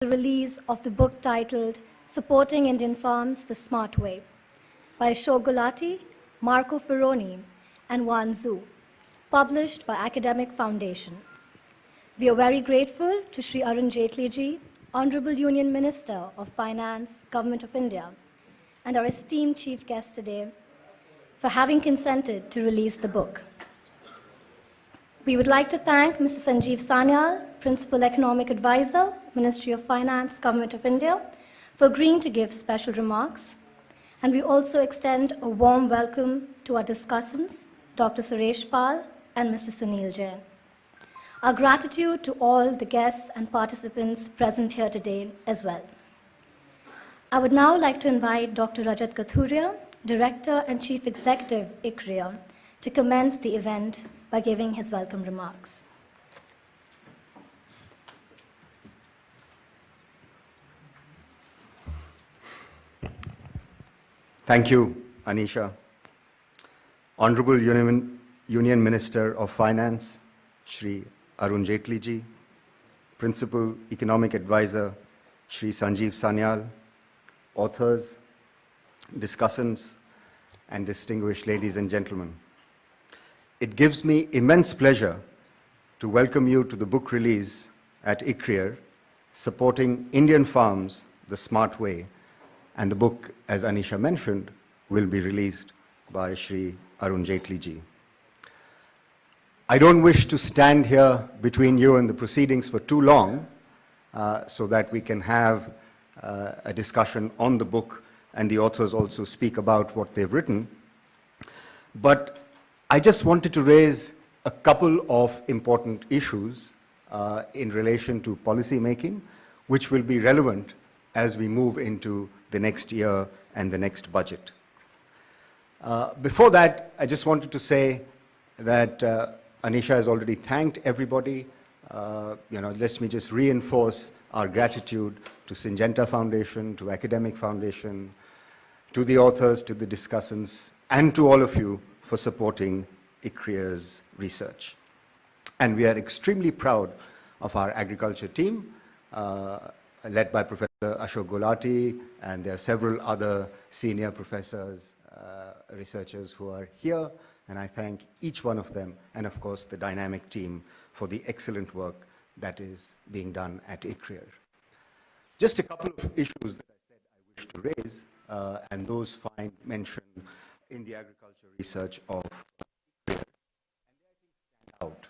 the release of the book titled Supporting Indian Farms the Smart Way by Ashok Gulati, Marco Ferroni, and Wan Zhu, published by Academic Foundation. We are very grateful to Shri Arun Jaitley ji, Honorable Union Minister of Finance, Government of India, and our esteemed chief guest today for having consented to release the book. We would like to thank Mr. Sanjeev Sanyal, Principal Economic Advisor, Ministry of Finance, Government of India, for agreeing to give special remarks. And we also extend a warm welcome to our discussants, Dr. Suresh Pal and Mr. Sunil Jain. Our gratitude to all the guests and participants present here today as well. I would now like to invite Dr. Rajat Kathuria, Director and Chief Executive, ICRIER, to commence the event by giving his welcome remarks. Thank you, Anisha. Honorable Union Minister of Finance, Shri Arun Jaitley ji, Principal Economic Advisor, Shri Sanjeev Sanyal, authors, discussants, and distinguished ladies and gentlemen. It gives me immense pleasure to welcome you to the book release at ICRIER, Supporting Indian Farms the Smart Way, and the book, as Anisha mentioned, will be released by Shri Arun Jaitley ji. I don't wish to stand here between you and the proceedings for too long, so that we can have a discussion on the book and the authors also speak about what they've written. But I just wanted to raise a couple of important issues in relation to policy making, which will be relevant as we move into the next year and the next budget. Before that, I just wanted to say that Anisha has already thanked everybody. Let me just reinforce our gratitude to Syngenta Foundation, to Academic Foundation, to the authors, to the discussants, and to all of you for supporting ICRIER's research. And we are extremely proud of our agriculture team, led by Professor Ashok Gulati, and there are several other senior professors, researchers who are here, and I thank each one of them, and of course the dynamic team for the excellent work that is being done at ICRIER. Just a couple of issues that I said I wish to raise, and those find mention in the agriculture research of ICRIER, and they I think stand out.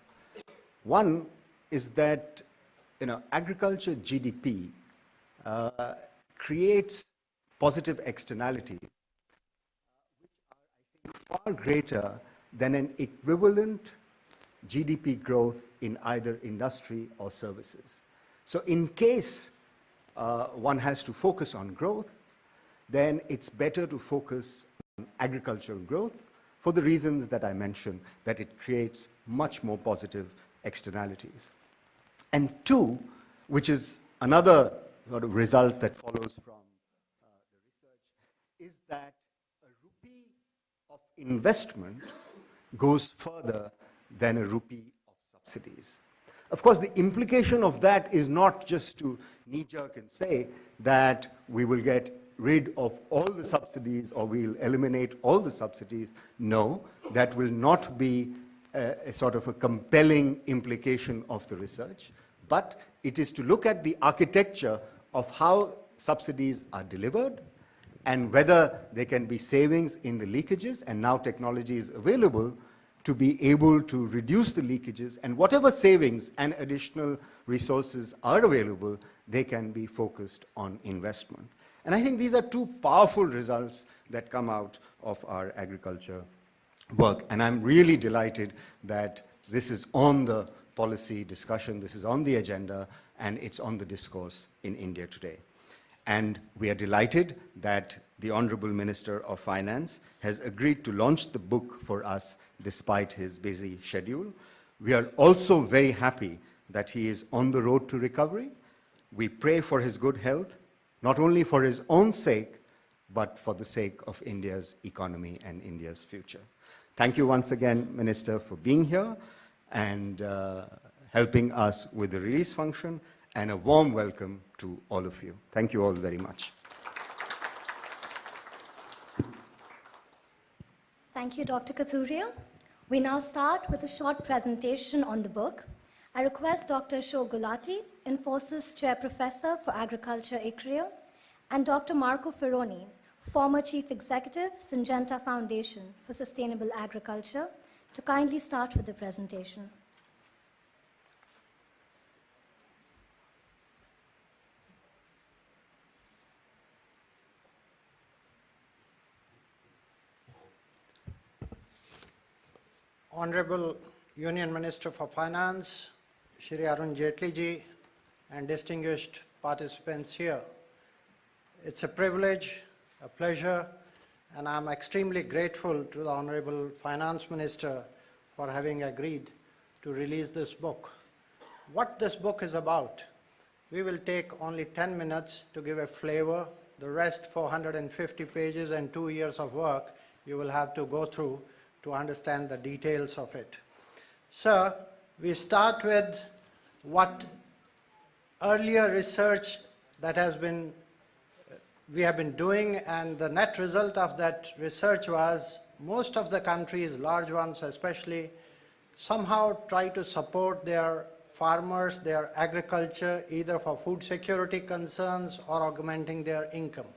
One is that agriculture GDP creates positive externalities which are, I think, far greater than an equivalent GDP growth in either industry or services. So in case one has to focus on growth, then it's better to focus on agricultural growth for the reasons that I mentioned, that it creates much more positive externalities. And two, which is another sort of result that follows from the research, is that a rupee of investment goes further than a rupee of subsidies. Of course, the implication of that is not just to knee-jerk and say that we will get rid of all the subsidies or we'll eliminate all the subsidies. No, that will not be a sort of a compelling implication of the research, but it is to look at the architecture of how subsidies are delivered and whether there can be savings in the leakages, and now technology is available to be able to reduce the leakages, and whatever savings and additional resources are available, they can be focused on investment. And I think these are two powerful results that come out of our agriculture work. And I'm really delighted that this is on the policy discussion, this is on the agenda, and it's on the discourse in India today. And we are delighted that the Honorable Minister of Finance has agreed to launch the book for us despite his busy schedule. We are also very happy that he is on the road to recovery. We pray for his good health, not only for his own sake, but for the sake of India's economy and India's future. Thank you once again, Minister, for being here and helping us with the release function. and a warm welcome to all of you. Thank you all very much. Thank you, Dr. Kathuria. We now start with a short presentation on the book. I request Dr. Ashok Gulati, Infosys Chair Professor for Agriculture, ICRIER, and Dr. Marco Ferroni, former Chief Executive, Syngenta Foundation for Sustainable Agriculture, to kindly start with the presentation. Honorable Union Minister for Finance, Shri Arun Jaitley ji, and distinguished participants here. It's a privilege, a pleasure, and I'm extremely grateful to the Honorable Finance Minister for having agreed to release this book. What this book is about, we will take only 10 minutes to give a flavor. The rest 450 pages and 2 years of work you will have to go through to understand the details of it. So, we start with what earlier research that we have been doing, and the net result of that research was most of the countries, large ones especially, somehow try to support their farmers, their agriculture, either for food security concerns or augmenting their income.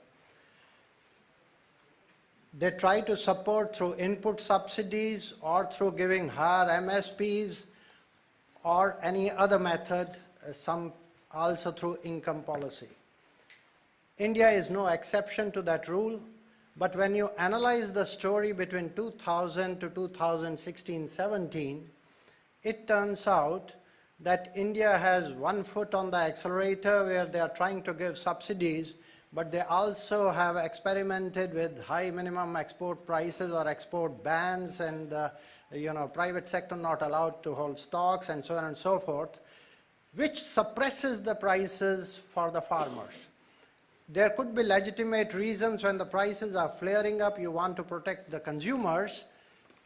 They try to support through input subsidies or through giving higher MSPs or any other method, some also through income policy. India is no exception to that rule, but when you analyze the story between 2000 to 2016-17, it turns out that India has one foot on the accelerator where they are trying to give subsidies, but they also have experimented with high minimum export prices or export bans and private sector not allowed to hold stocks and so on and so forth, which suppresses the prices for the farmers. There could be legitimate reasons when the prices are flaring up, you want to protect the consumers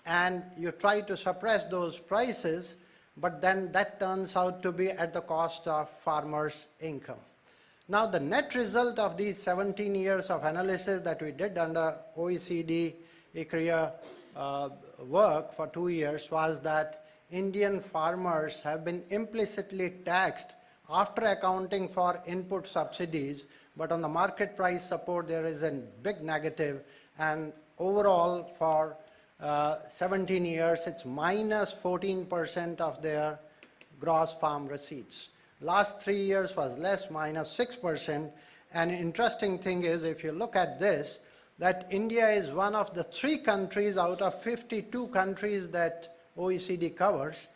and you try to suppress those prices, but then that turns out to be at the cost of farmers' income. Now, the net result of these 17 years of analysis that we did under OECD ICRIER work for 2 years was that Indian farmers have been implicitly taxed after accounting for input subsidies, but on the market price support there is a big negative, and overall for 17 years it's minus 14% of their gross farm receipts. Last 3 years was less, minus 6%. And interesting thing is, if you look at this, that India is one of the 3 countries out of 52 countries that OECD covers,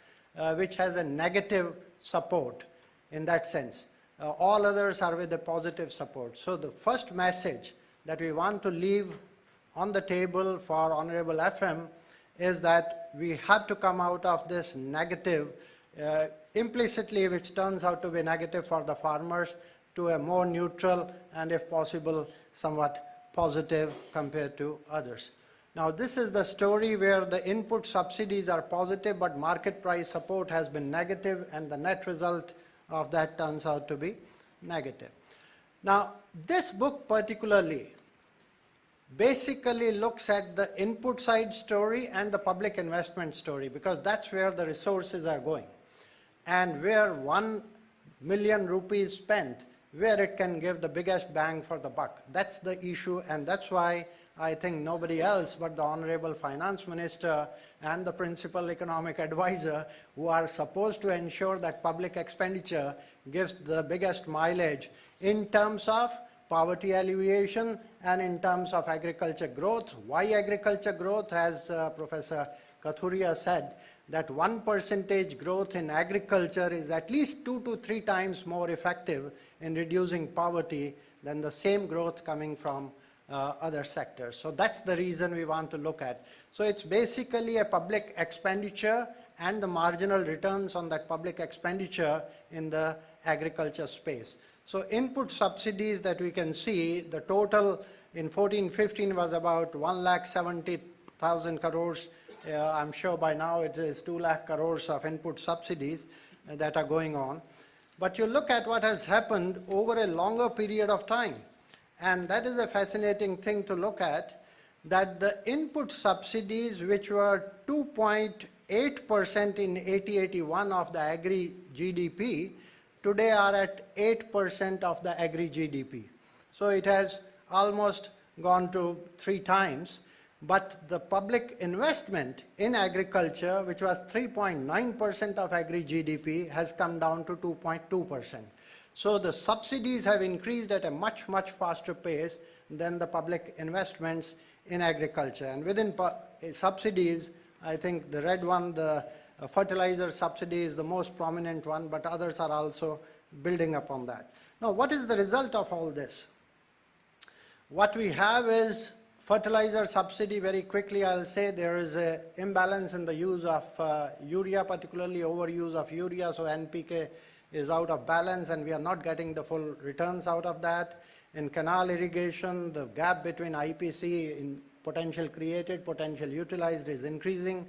which has a negative support in that sense. All others are with a positive support. So the first message that we want to leave on the table for Honorable FM is that we have to come out of this negative implicitly, which turns out to be negative for the farmers, to a more neutral and, if possible, somewhat positive compared to others. Now, this is the story where the input subsidies are positive, but market price support has been negative, and the net result of that turns out to be negative. Now, this book particularly basically looks at the input side story and the public investment story, because that's where the resources are going, and where 1 million rupees spent, where it can give the biggest bang for the buck. That's the issue, and that's why I think nobody else but the Honorable Finance Minister and the Principal Economic Advisor, who are supposed to ensure that public expenditure gives the biggest mileage in terms of poverty alleviation and in terms of agriculture growth. Why agriculture growth? As Professor Kathuria said, that 1% growth in agriculture is at least 2 to 3 times more effective in reducing poverty than the same growth coming from other sectors. So that's the reason we want to look at. So it's basically a public expenditure and the marginal returns on that public expenditure in the agriculture space. So input subsidies that we can see, the total in 14-15 was about 1,70,000 crores. I'm sure by now it is 2 lakh crores of input subsidies that are going on. But you look at what has happened over a longer period of time, and that is a fascinating thing to look at, that the input subsidies, which were 2.8% in 80-81 of the agri GDP, today are at 8% of the agri GDP. So it has almost gone to 3 times. But the public investment in agriculture, which was 3.9% of agri GDP, has come down to 2.2%. So the subsidies have increased at a much, much faster pace than the public investments in agriculture. And within subsidies, I think the red one, the fertilizer subsidy, is the most prominent one, but others are also building upon that. Now, what is the result of all this? What we have is fertilizer subsidy. Very quickly I'll say there is an imbalance in the use of urea, particularly overuse of urea, so NPK is out of balance and we are not getting the full returns out of that. In canal irrigation, the gap between IPC in potential created, potential utilized is increasing.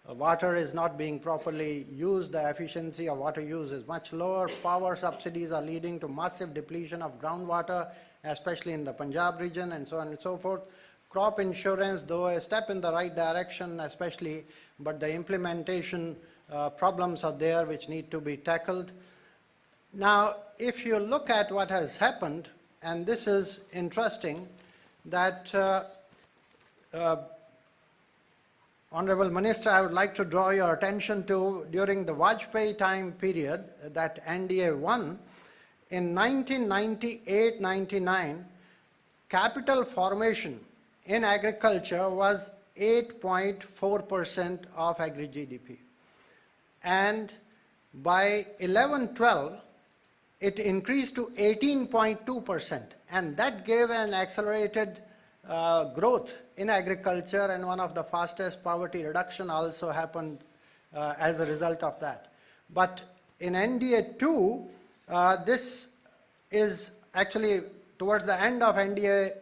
Water is not being properly used, the efficiency of water use is much lower. Power subsidies are leading to massive depletion of groundwater, especially in the Punjab region, and so on and so forth. Crop insurance, though a step in the right direction especially, but the implementation problems are there which need to be tackled. Now, if you look at what has happened, and this is interesting, that Honorable Minister, I would like to draw your attention to, during the Vajpayee time period, that NDA won, in 1998-99, capital formation in agriculture was 8.4% of agri GDP. And by 11-12, it increased to 18.2%. And that gave an accelerated growth in agriculture, and one of the fastest poverty reduction also happened as a result of that. But in NDA 2, this is actually towards the end of NDA,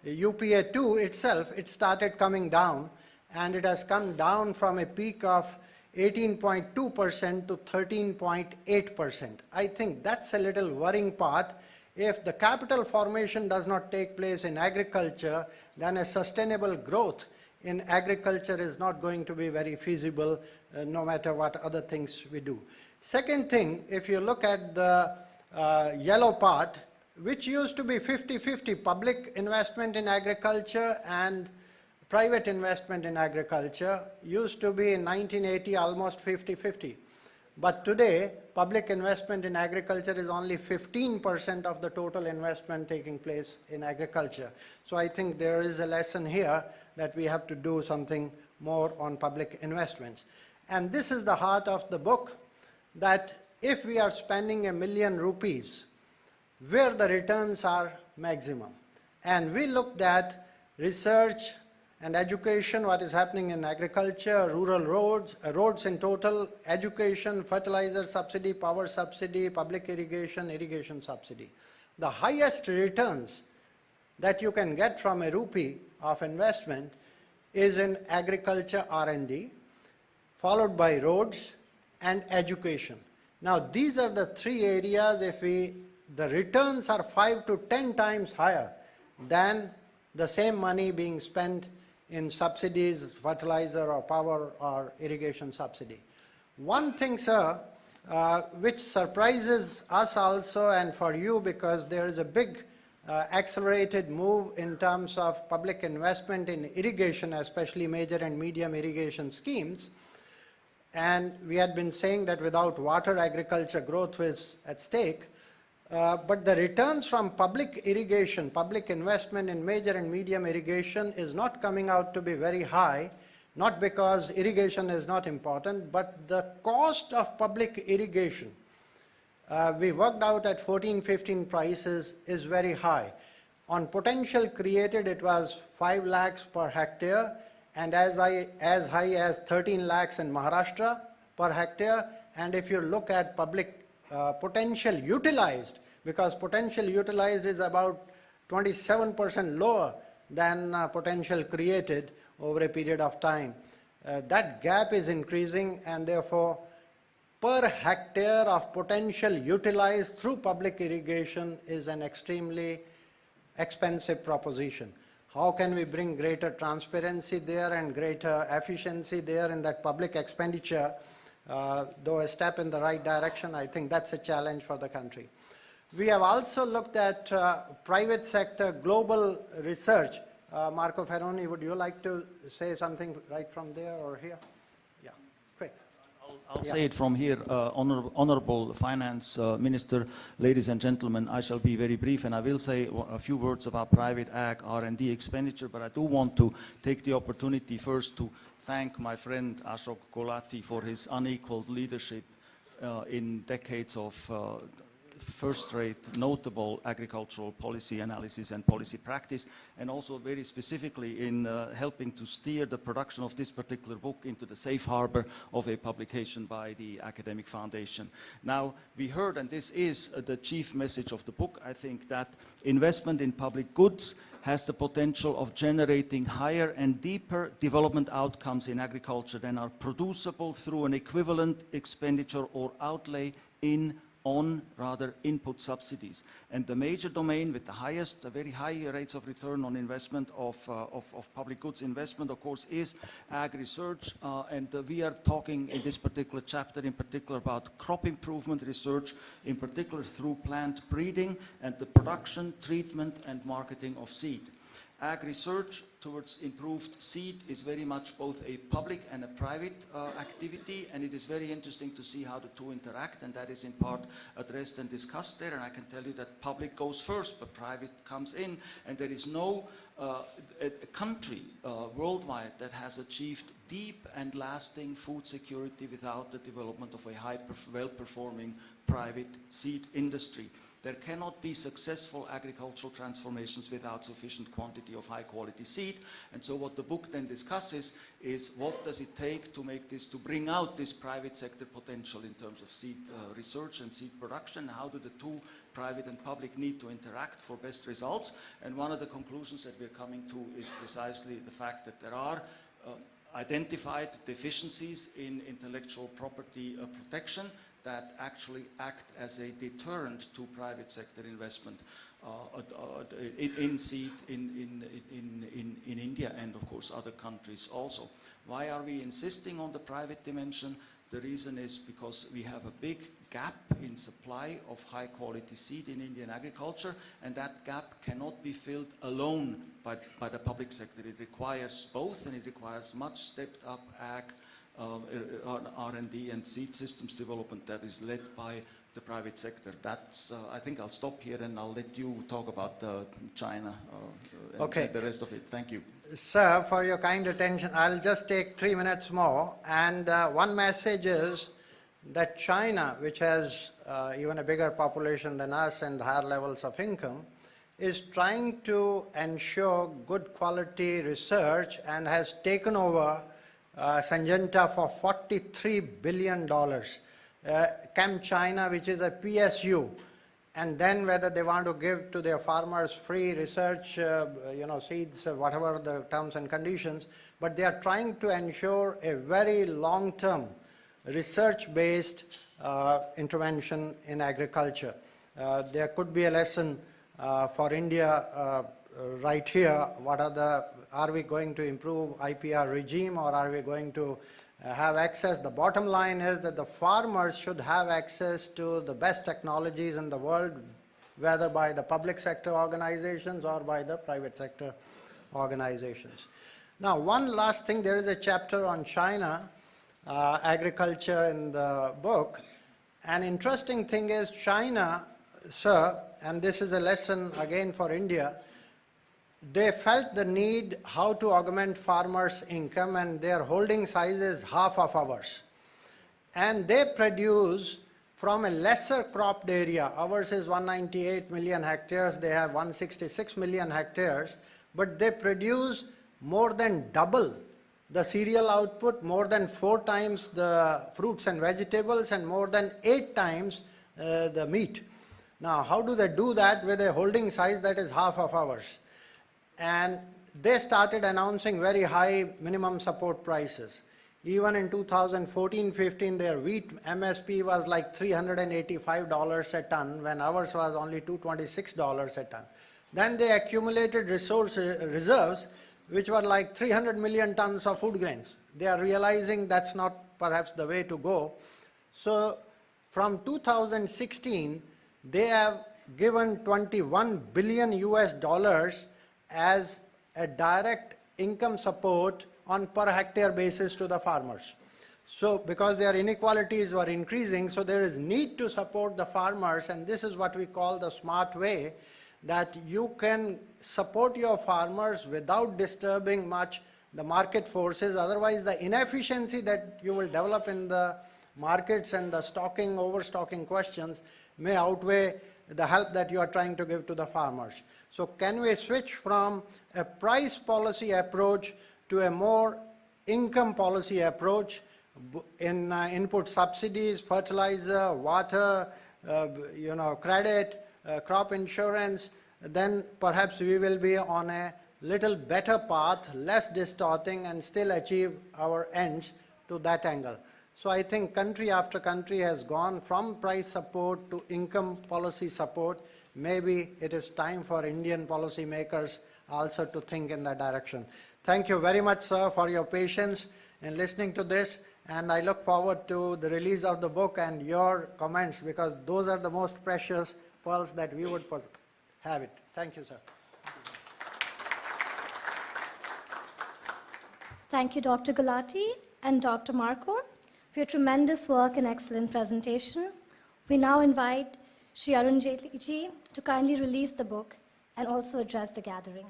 the UPA 2 itself, it started coming down, and it has come down from a peak of 18.2% to 13.8%. I think that's a little worrying part. If the capital formation does not take place in agriculture, then a sustainable growth in agriculture is not going to be very feasible, no matter what other things we do. Second thing, if you look at the yellow part, which used to be 50-50 public investment in agriculture and private investment in agriculture, used to be in 1980 almost 50-50. But today, public investment in agriculture is only 15% of the total investment taking place in agriculture. So I think there is a lesson here that we have to do something more on public investments. And this is the heart of the book, that if we are spending ₹1 million, where the returns are maximum. And we looked at research and education, what is happening in agriculture, rural roads, roads in total, education, fertilizer subsidy, power subsidy, public irrigation, irrigation subsidy. The highest returns that you can get from a rupee of investment is in agriculture R&D, followed by roads and education. Now these are the 3 areas, if the returns are 5 to 10 times higher than the same money being spent in subsidies, fertilizer or power or irrigation subsidy. One thing, sir, which surprises us also and for you, because there is a big accelerated move in terms of public investment in irrigation, especially major and medium irrigation schemes. And we had been saying that without water, agriculture growth is at stake. But the returns from public irrigation, public investment in major and medium irrigation is not coming out to be very high, not because irrigation is not important, but the cost of public irrigation, we worked out at 14-15 prices, is very high. On potential created, it was 5 lakhs per hectare, and as high as 13 lakhs in Maharashtra per hectare. And if you look at public potential utilized, because potential utilized is about 27% lower than potential created over a period of time. That gap is increasing, and therefore per hectare of potential utilized through public irrigation is an extremely expensive proposition. How can we bring greater transparency there and greater efficiency there in that public expenditure? Though a step in the right direction, I think that's a challenge for the country. We have also looked at private sector global research. Marco Ferroni, would you like to say something right from there or here? Yeah, quick. I'll say it from here. Honorable Finance Minister, ladies and gentlemen, I shall be very brief, and I will say a few words about private ag R&D expenditure, but I do want to take the opportunity first to thank my friend Ashok Gulati for his unequaled leadership in decades of first-rate, notable agricultural policy analysis and policy practice, and also very specifically in helping to steer the production of this particular book into the safe harbor of a publication by the academic foundation. Now, we heard, and this is the chief message of the book, I think, that investment in public goods has the potential of generating higher and deeper development outcomes in agriculture than are producible through an equivalent expenditure or outlay on input subsidies. And the major domain with the highest, very high rates of return on investment of public goods investment, of course, is ag research. And we are talking in this particular chapter in particular about crop improvement research, in particular through plant breeding and the production, treatment and marketing of seed. Ag research towards improved seed is very much both a public and a private activity, and it is very interesting to see how the two interact, and that is in part addressed and discussed there. And I can tell you that public goes first, but private comes in, and there is no a country worldwide that has achieved deep and lasting food security without the development of a well-performing private seed industry. There cannot be successful agricultural transformations without sufficient quantity of high-quality seed. And so what the book then discusses is what does it take to make this, to bring out this private sector potential in terms of seed research and seed production. How do the two, private and public, need to interact for best results? And one of the conclusions that we're coming to is precisely the fact that there are identified deficiencies in intellectual property protection that actually act as a deterrent to private sector investment in seed in India and of course other countries also. Why are we insisting on the private dimension? The reason is because we have a big gap in supply of high quality seed in Indian agriculture, and that gap cannot be filled alone by the public sector. It requires both, and it requires much stepped up ag R&D and seed systems development that is led by the private sector. That's, I think I'll stop here and I'll let you talk about China and the rest of it. Thank you. Sir, for your kind attention, I'll just take 3 minutes more. And one message is that China, which has even a bigger population than us and higher levels of income, is trying to ensure good quality research and has taken over Syngenta for $43 billion. ChemChina, which is a PSU, and then whether they want to give to their farmers free research, seeds, whatever the terms and conditions, but they are trying to ensure a very long-term research-based intervention in agriculture. There could be a lesson for India right here. Are we going to improve IPR regime, or are we going to have access? The bottom line is that the farmers should have access to the best technologies in the world, whether by the public sector organizations or by the private sector organizations. Now, one last thing, there is a chapter on China, agriculture in the book. An interesting thing is China, sir, and this is a lesson again for India, they felt the need how to augment farmers' income, and their holding size is half of ours. And they produce from a lesser cropped area. Ours is 198 million hectares, they have 166 million hectares, but they produce more than double the cereal output, more than 4 times the fruits and vegetables, and more than 8 times the meat. Now, how do they do that with a holding size that is half of ours? And they started announcing very high minimum support prices. Even in 2014-15, their wheat MSP was like $385 a ton, when ours was only $226 a ton. Then they accumulated reserves, which were like 300 million tons of food grains. They are realizing that's not perhaps the way to go. So from 2016, they have given 21 billion US dollars as a direct income support on per hectare basis to the farmers. So because their inequalities were increasing, so there is need to support the farmers, and this is what we call the smart way, that you can support your farmers without disturbing much the market forces. Otherwise, the inefficiency that you will develop in the markets and the stocking, overstocking questions may outweigh the help that you are trying to give to the farmers. So can we switch from a price policy approach to a more income policy approach in input subsidies, fertilizer, water, credit, crop insurance? Then perhaps we will be on a little better path, less distorting, and still achieve our ends to that angle. So I think country after country has gone from price support to income policy support. Maybe it is time for Indian policymakers also to think in that direction. Thank you very much, sir, for your patience in listening to this, and I look forward to the release of the book and your comments, because those are the most precious pearls that we would have it. Thank you, sir. Thank you, Dr. Gulati and Dr. Marco, for your tremendous work and excellent presentation. We now invite Shri Arun Jaitley ji to kindly release the book and also address the gathering.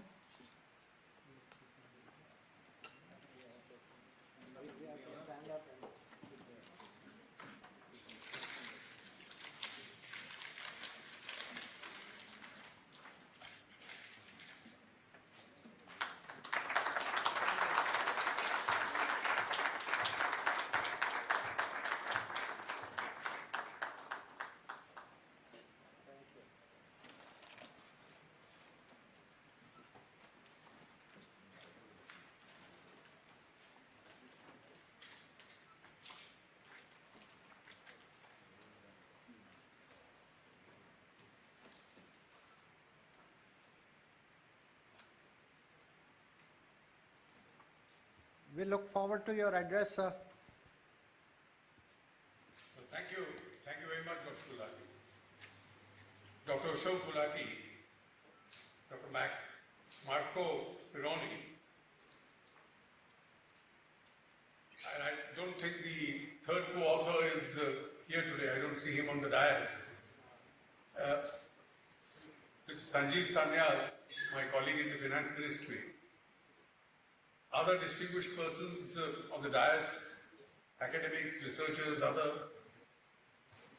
We look forward to your address, sir. Well, thank you very much, Dr. Gulati. Dr. Ashok Gulati, Dr. Marco Ferroni, and I don't think the third co-author is here today. I don't see him on the dais. Mr. Sanjeev Sanyal, my colleague in the Finance Ministry, other distinguished persons on the dais, academics, researchers, other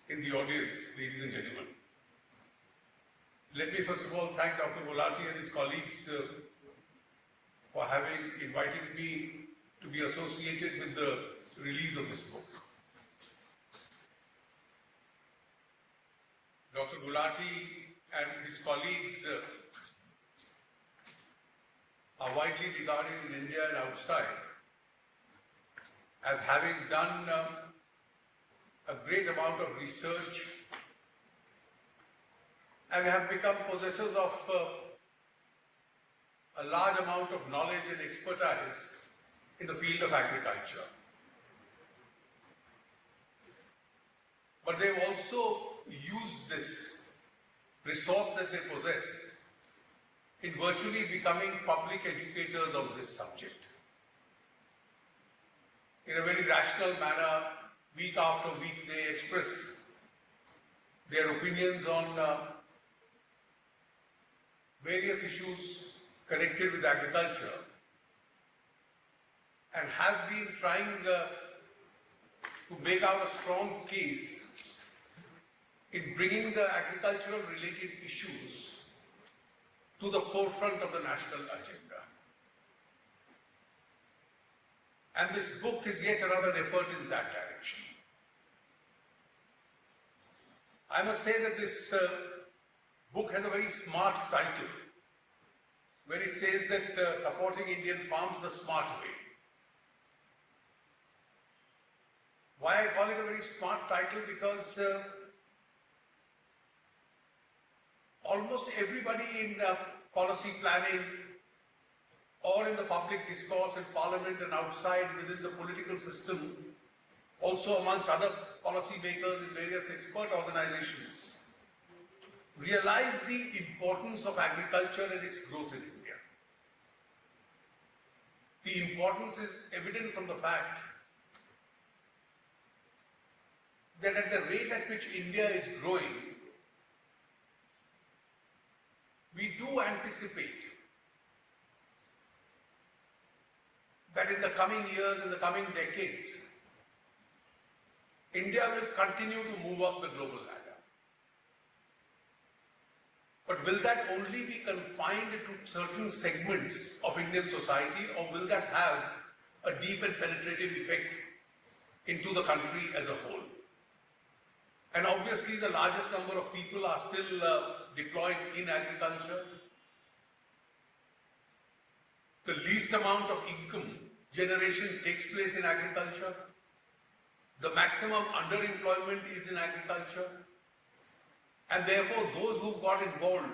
in the audience, ladies and gentlemen. Let me first of all thank Dr. Gulati and his colleagues for having invited me to be associated with the release of this book. Dr. Gulati and his colleagues are widely regarded in India and outside as having done a great amount of research and have become possessors of a large amount of knowledge and expertise in the field of agriculture. But they've also used this resource that they possess in virtually becoming public educators of this subject. In a very rational manner, week after week, they express their opinions on various issues connected with agriculture and have been trying to make out a strong case in bringing the agricultural related issues to the forefront of the national agenda. And this book is yet another effort in that direction. I must say that this book has a very smart title, where it says that supporting Indian farms the smart way. Why I call it a very smart title? Because almost everybody in policy planning or in the public discourse in parliament and outside within the political system, also amongst other policy makers in various expert organizations, realize the importance of agriculture and its growth in India. The importance is evident from the fact that at the rate at which India is growing, we do anticipate that in the coming years, in the coming decades, India will continue to move up the global ladder. But will that only be confined to certain segments of Indian society, or will that have a deep and penetrative effect into the country as a whole? And obviously the largest number of people are still deployed in agriculture. The least amount of income generation takes place in agriculture. The maximum underemployment is in agriculture. And therefore those who've got involved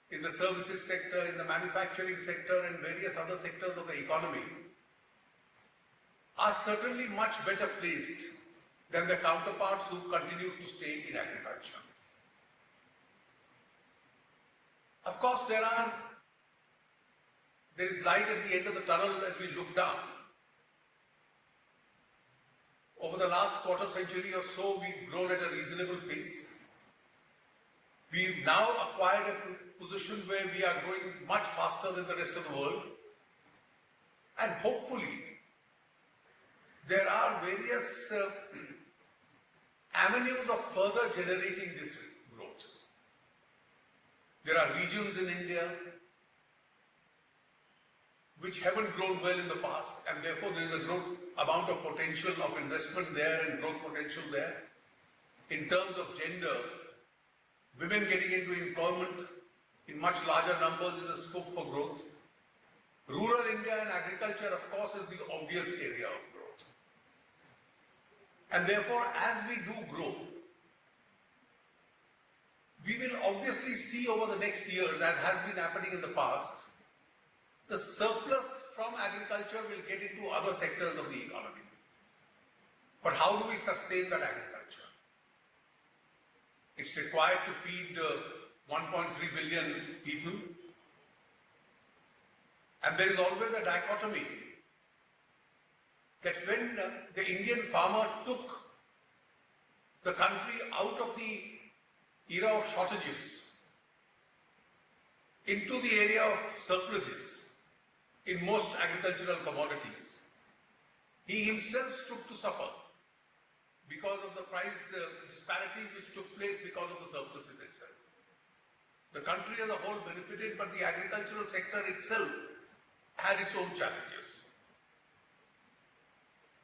in the services sector, in the manufacturing sector and various other sectors of the economy are certainly much better placed than their counterparts who continue to stay in agriculture. Of course, there is light at the end of the tunnel as we look down. Over the last quarter century or so, we've grown at a reasonable pace. We've now acquired a position where we are growing much faster than the rest of the world. And hopefully, there are various avenues of further generating this growth. There are regions in India which haven't grown well in the past, and therefore there is a growth amount of potential of investment there and growth potential there. In terms of gender, women getting into employment in much larger numbers is a scope for growth. Rural India and agriculture, of course, is the obvious area of growth. And therefore, as we do grow, we will obviously see over the next years, as has been happening in the past, the surplus from agriculture will get into other sectors of the economy. But how do we sustain that agriculture? It's required to feed 1.3 billion people. And there is always a dichotomy that when the Indian farmer took the country out of the era of shortages into the area of surpluses in most agricultural commodities, he himself took to suffer because of the price disparities which took place because of the surpluses itself. The country as a whole benefited, but the agricultural sector itself had its own challenges.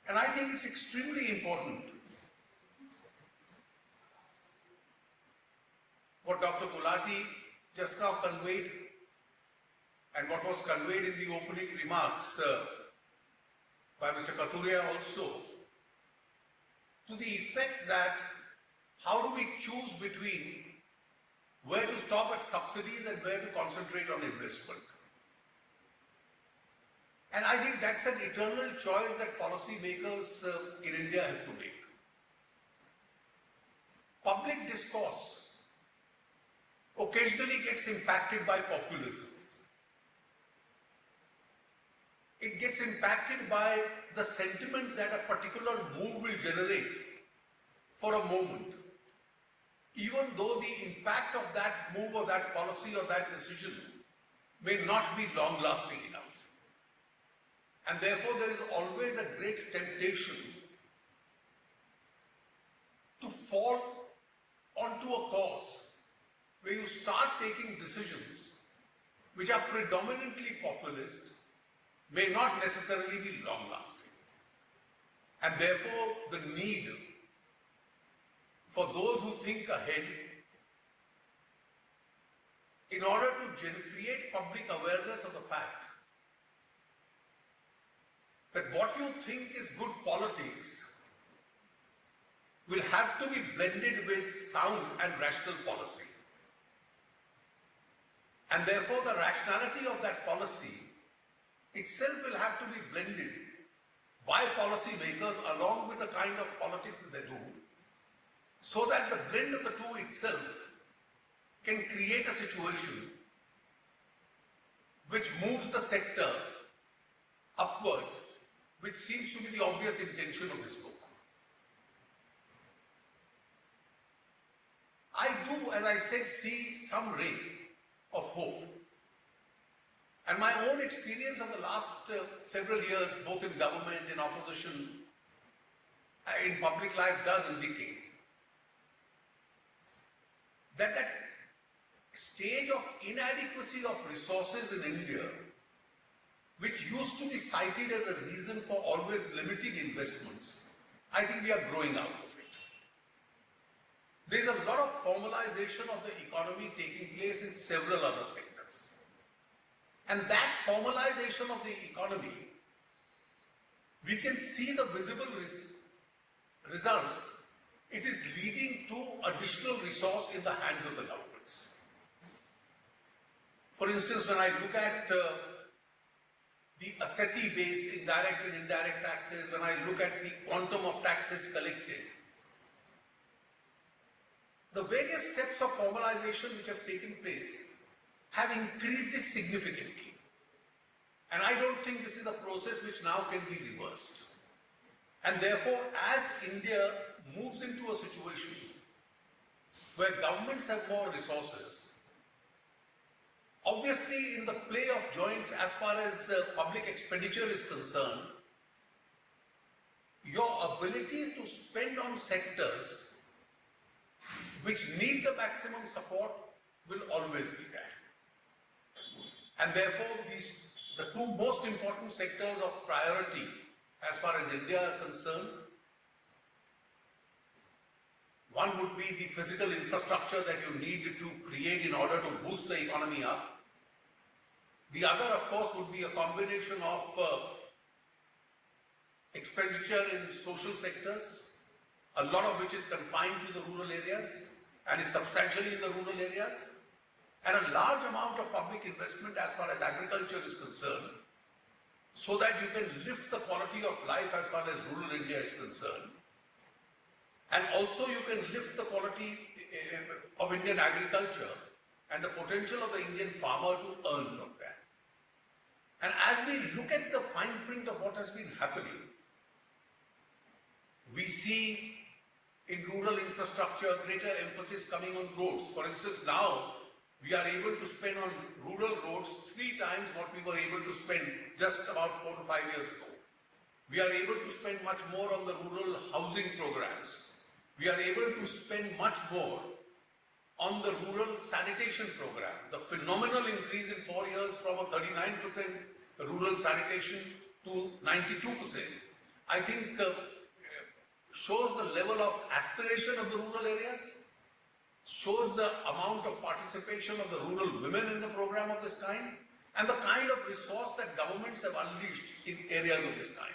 And I think it's extremely important what Dr. Gulati just now conveyed and what was conveyed in the opening remarks by Mr. Kathuria also, to the effect that how do we choose between where to stop at subsidies and where to concentrate on investment. And I think that's an eternal choice that policymakers in India have to make. Public discourse occasionally gets impacted by populism. It gets impacted by the sentiment that a particular move will generate for a moment, even though the impact of that move or that policy or that decision may not be long-lasting enough. And therefore, there is always a great temptation to fall onto a course where you start taking decisions which are predominantly populist, may not necessarily be long-lasting. And therefore, the need for those who think ahead in order to create public awareness of the fact that what you think is good politics will have to be blended with sound and rational policy. And therefore the rationality of that policy itself will have to be blended by policy makers along with the kind of politics that they do, so that the blend of the two itself can create a situation which moves the sector upwards, which seems to be the obvious intention of this book. I do, as I said, see some ray of hope. And my own experience of the last several years, both in government, in opposition, in public life, does indicate that that stage of inadequacy of resources in India, which used to be cited as a reason for always limiting investments, I think we are growing out of it. There is a lot of formalization of the economy taking place in several other sectors. And that formalization of the economy, we can see the visible results. It is leading to additional resource in the hands of the governments. For instance, when I look at the assessee base, indirect and indirect taxes, when I look at the quantum of taxes collected, the various steps of formalization which have taken place have increased it significantly. And I don't think this is a process which now can be reversed. And therefore, as India moves into a situation where governments have more resources, obviously in the play of joints as far as public expenditure is concerned, your ability to spend on sectors which need the maximum support will always be there. And therefore, the two most important sectors of priority as far as India are concerned, one would be the physical infrastructure that you need to create in order to boost the economy up. The other, of course, would be a combination of expenditure in social sectors, a lot of which is confined to the rural areas and is substantially in the rural areas, and a large amount of public investment as far as agriculture is concerned, so that you can lift the quality of life as far as rural India is concerned. And also you can lift the quality of Indian agriculture and the potential of the Indian farmer to earn from that. And as we look at the fine print of what has been happening, we see in rural infrastructure greater emphasis coming on roads. For instance, now we are able to spend on rural roads 3 times what we were able to spend just about 4 to 5 years ago. We are able to spend much more on the rural housing programs. We are able to spend much more on the rural sanitation program. The phenomenal increase in 4 years from a 39% rural sanitation to 92%, I think shows the level of aspiration of the rural areas, shows the amount of participation of the rural women in the program of this kind, and the kind of resource that governments have unleashed in areas of this kind.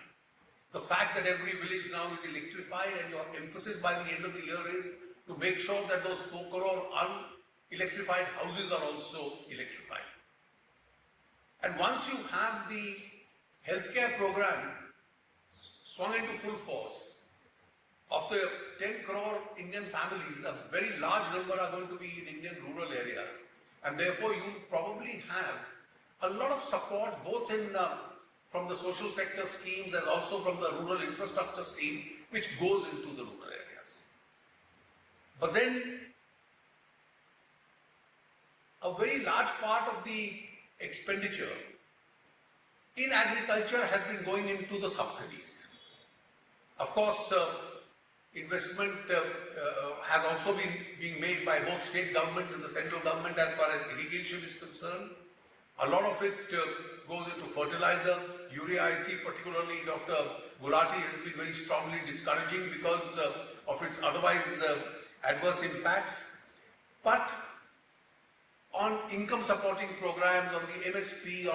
The fact that every village now is electrified, and your emphasis by the end of the year is to make sure that those 4 crore unelectrified houses are also electrified. And once you have the healthcare program swung into full force, of the 10 crore Indian families, a very large number are going to be in Indian rural areas. And therefore, you probably have a lot of support both in from the social sector schemes and also from the rural infrastructure scheme, which goes into the rural areas. But then, a very large part of the expenditure in agriculture has been going into the subsidies. Of course, investment has also been being made by both state governments and the central government as far as irrigation is concerned. A lot of it goes into fertilizer. Urea, I see particularly Dr. Gulati has been very strongly discouraging because of its otherwise adverse impacts. But on income supporting programs, on the MSP,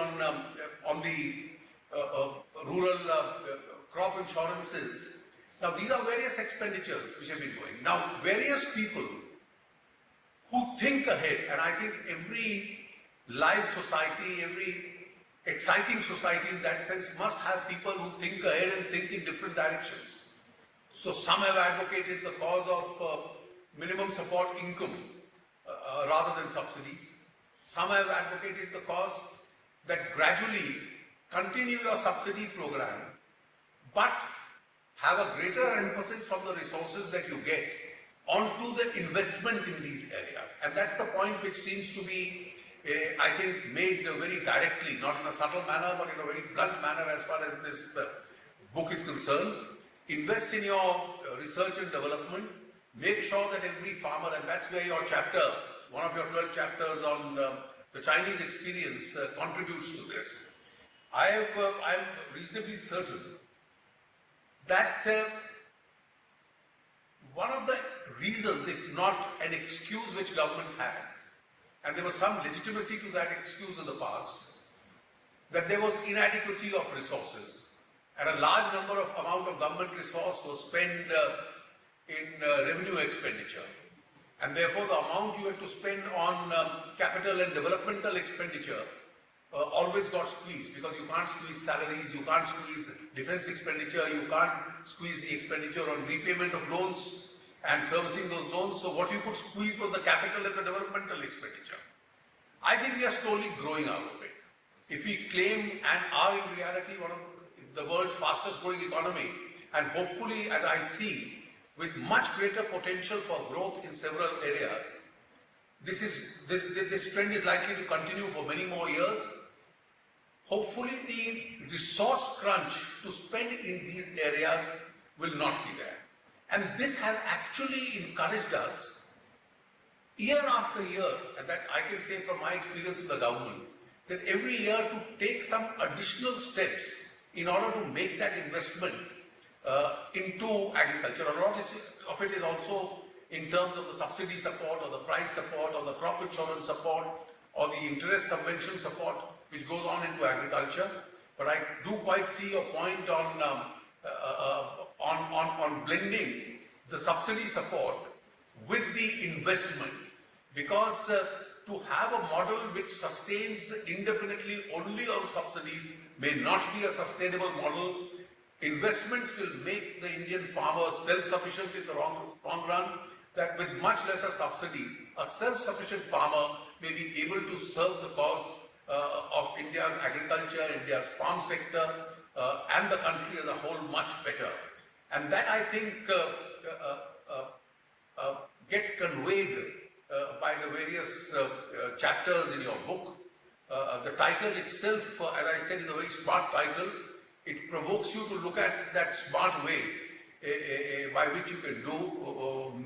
on the rural crop insurances, Now, these are various expenditures which have been going. Now, various people who think ahead, and I think every live society, every exciting society in that sense must have people who think ahead and think in different directions. So some have advocated the cause of minimum support income rather than subsidies. Some have advocated the cause that gradually continue your subsidy program, but have a greater emphasis from the resources that you get onto the investment in these areas. And that's the point which seems to be, I think, made very directly, not in a subtle manner, but in a very blunt manner as far as this book is concerned. Invest in your research and development. Make sure that every farmer, and that's where your chapter, one of your 12 chapters on the Chinese experience contributes to this. I'm reasonably certain that one of the reasons, if not an excuse which governments had, and there was some legitimacy to that excuse in the past, that there was inadequacy of resources, and a large amount of government resource was spent in revenue expenditure, and therefore the amount you had to spend on capital and developmental expenditure always got squeezed, because you can't squeeze salaries, you can't squeeze defense expenditure, you can't squeeze the expenditure on repayment of loans and servicing those loans. So what you could squeeze was the capital and the developmental expenditure. I think we are slowly growing out of it. If we claim and are in reality one of the world's fastest growing economy, and hopefully, as I see, with much greater potential for growth in several areas, this trend is likely to continue for many more years. Hopefully the resource crunch to spend in these areas will not be there. And this has actually encouraged us year after year, and that I can say from my experience in the government, that every year to take some additional steps in order to make that investment into agriculture. A lot of it is also in terms of the subsidy support or the price support or the crop insurance support or the interest subvention support which goes on into agriculture. But I do quite see a point on blending the subsidy support with the investment, because to have a model which sustains indefinitely only on subsidies may not be a sustainable model. Investments will make the Indian farmer self-sufficient in the long run, that with much lesser subsidies, a self-sufficient farmer may be able to serve the cause of India's agriculture, India's farm sector, and the country as a whole much better. And that, I think, gets conveyed by the various chapters in your book. The title itself, as I said, is a very smart title. It provokes you to look at that smart way by which you can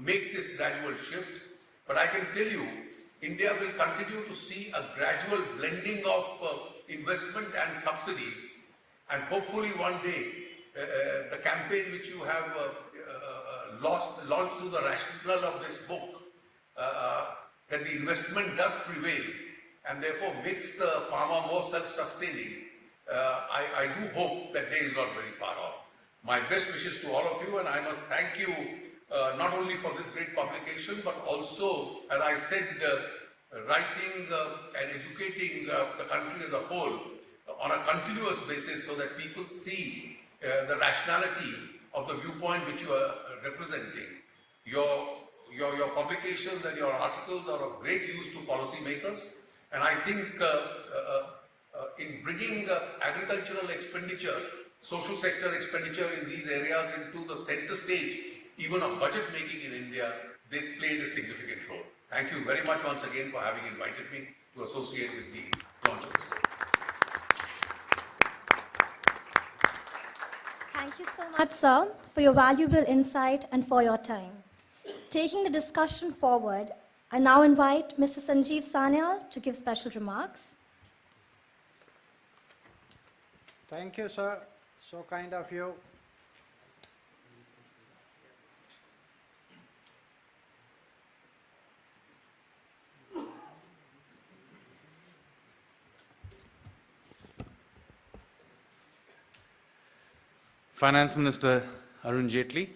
make this gradual shift. But I can tell you, India will continue to see a gradual blending of investment and subsidies. And hopefully one day, the campaign which you have launched through the rationale of this book, that the investment does prevail and therefore makes the farmer more self-sustaining, I do hope that day is not very far off. My best wishes to all of you, and I must thank you not only for this great publication, but also, as I said, writing and educating the country as a whole on a continuous basis, so that people see the rationality of the viewpoint which you are representing. Your publications and your articles are of great use to policymakers, and I think in bringing agricultural expenditure, social sector expenditure in these areas into the center stage, even of budget making in India, they played a significant role. Thank you very much once again for having invited me to associate with the launch of this book. Thank you so much, sir, for your valuable insight and for your time. Taking the discussion forward, I now invite Mr. Sanjeev Sanyal to give special remarks. Thank you, sir. So kind of you. Finance Minister Arun Jaitley,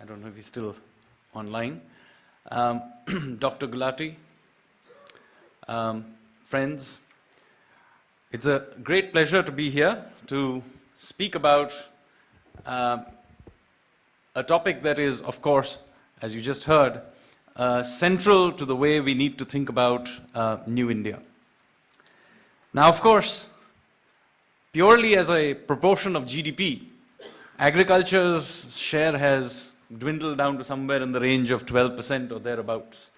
I don't know if he's still online, Dr. Gulati, friends, it's a great pleasure to be here to speak about a topic that is, of course, as you just heard, central to the way we need to think about New India. Now, of course, purely as a proportion of GDP, agriculture's share has dwindled down to somewhere in the range of 12% or thereabouts.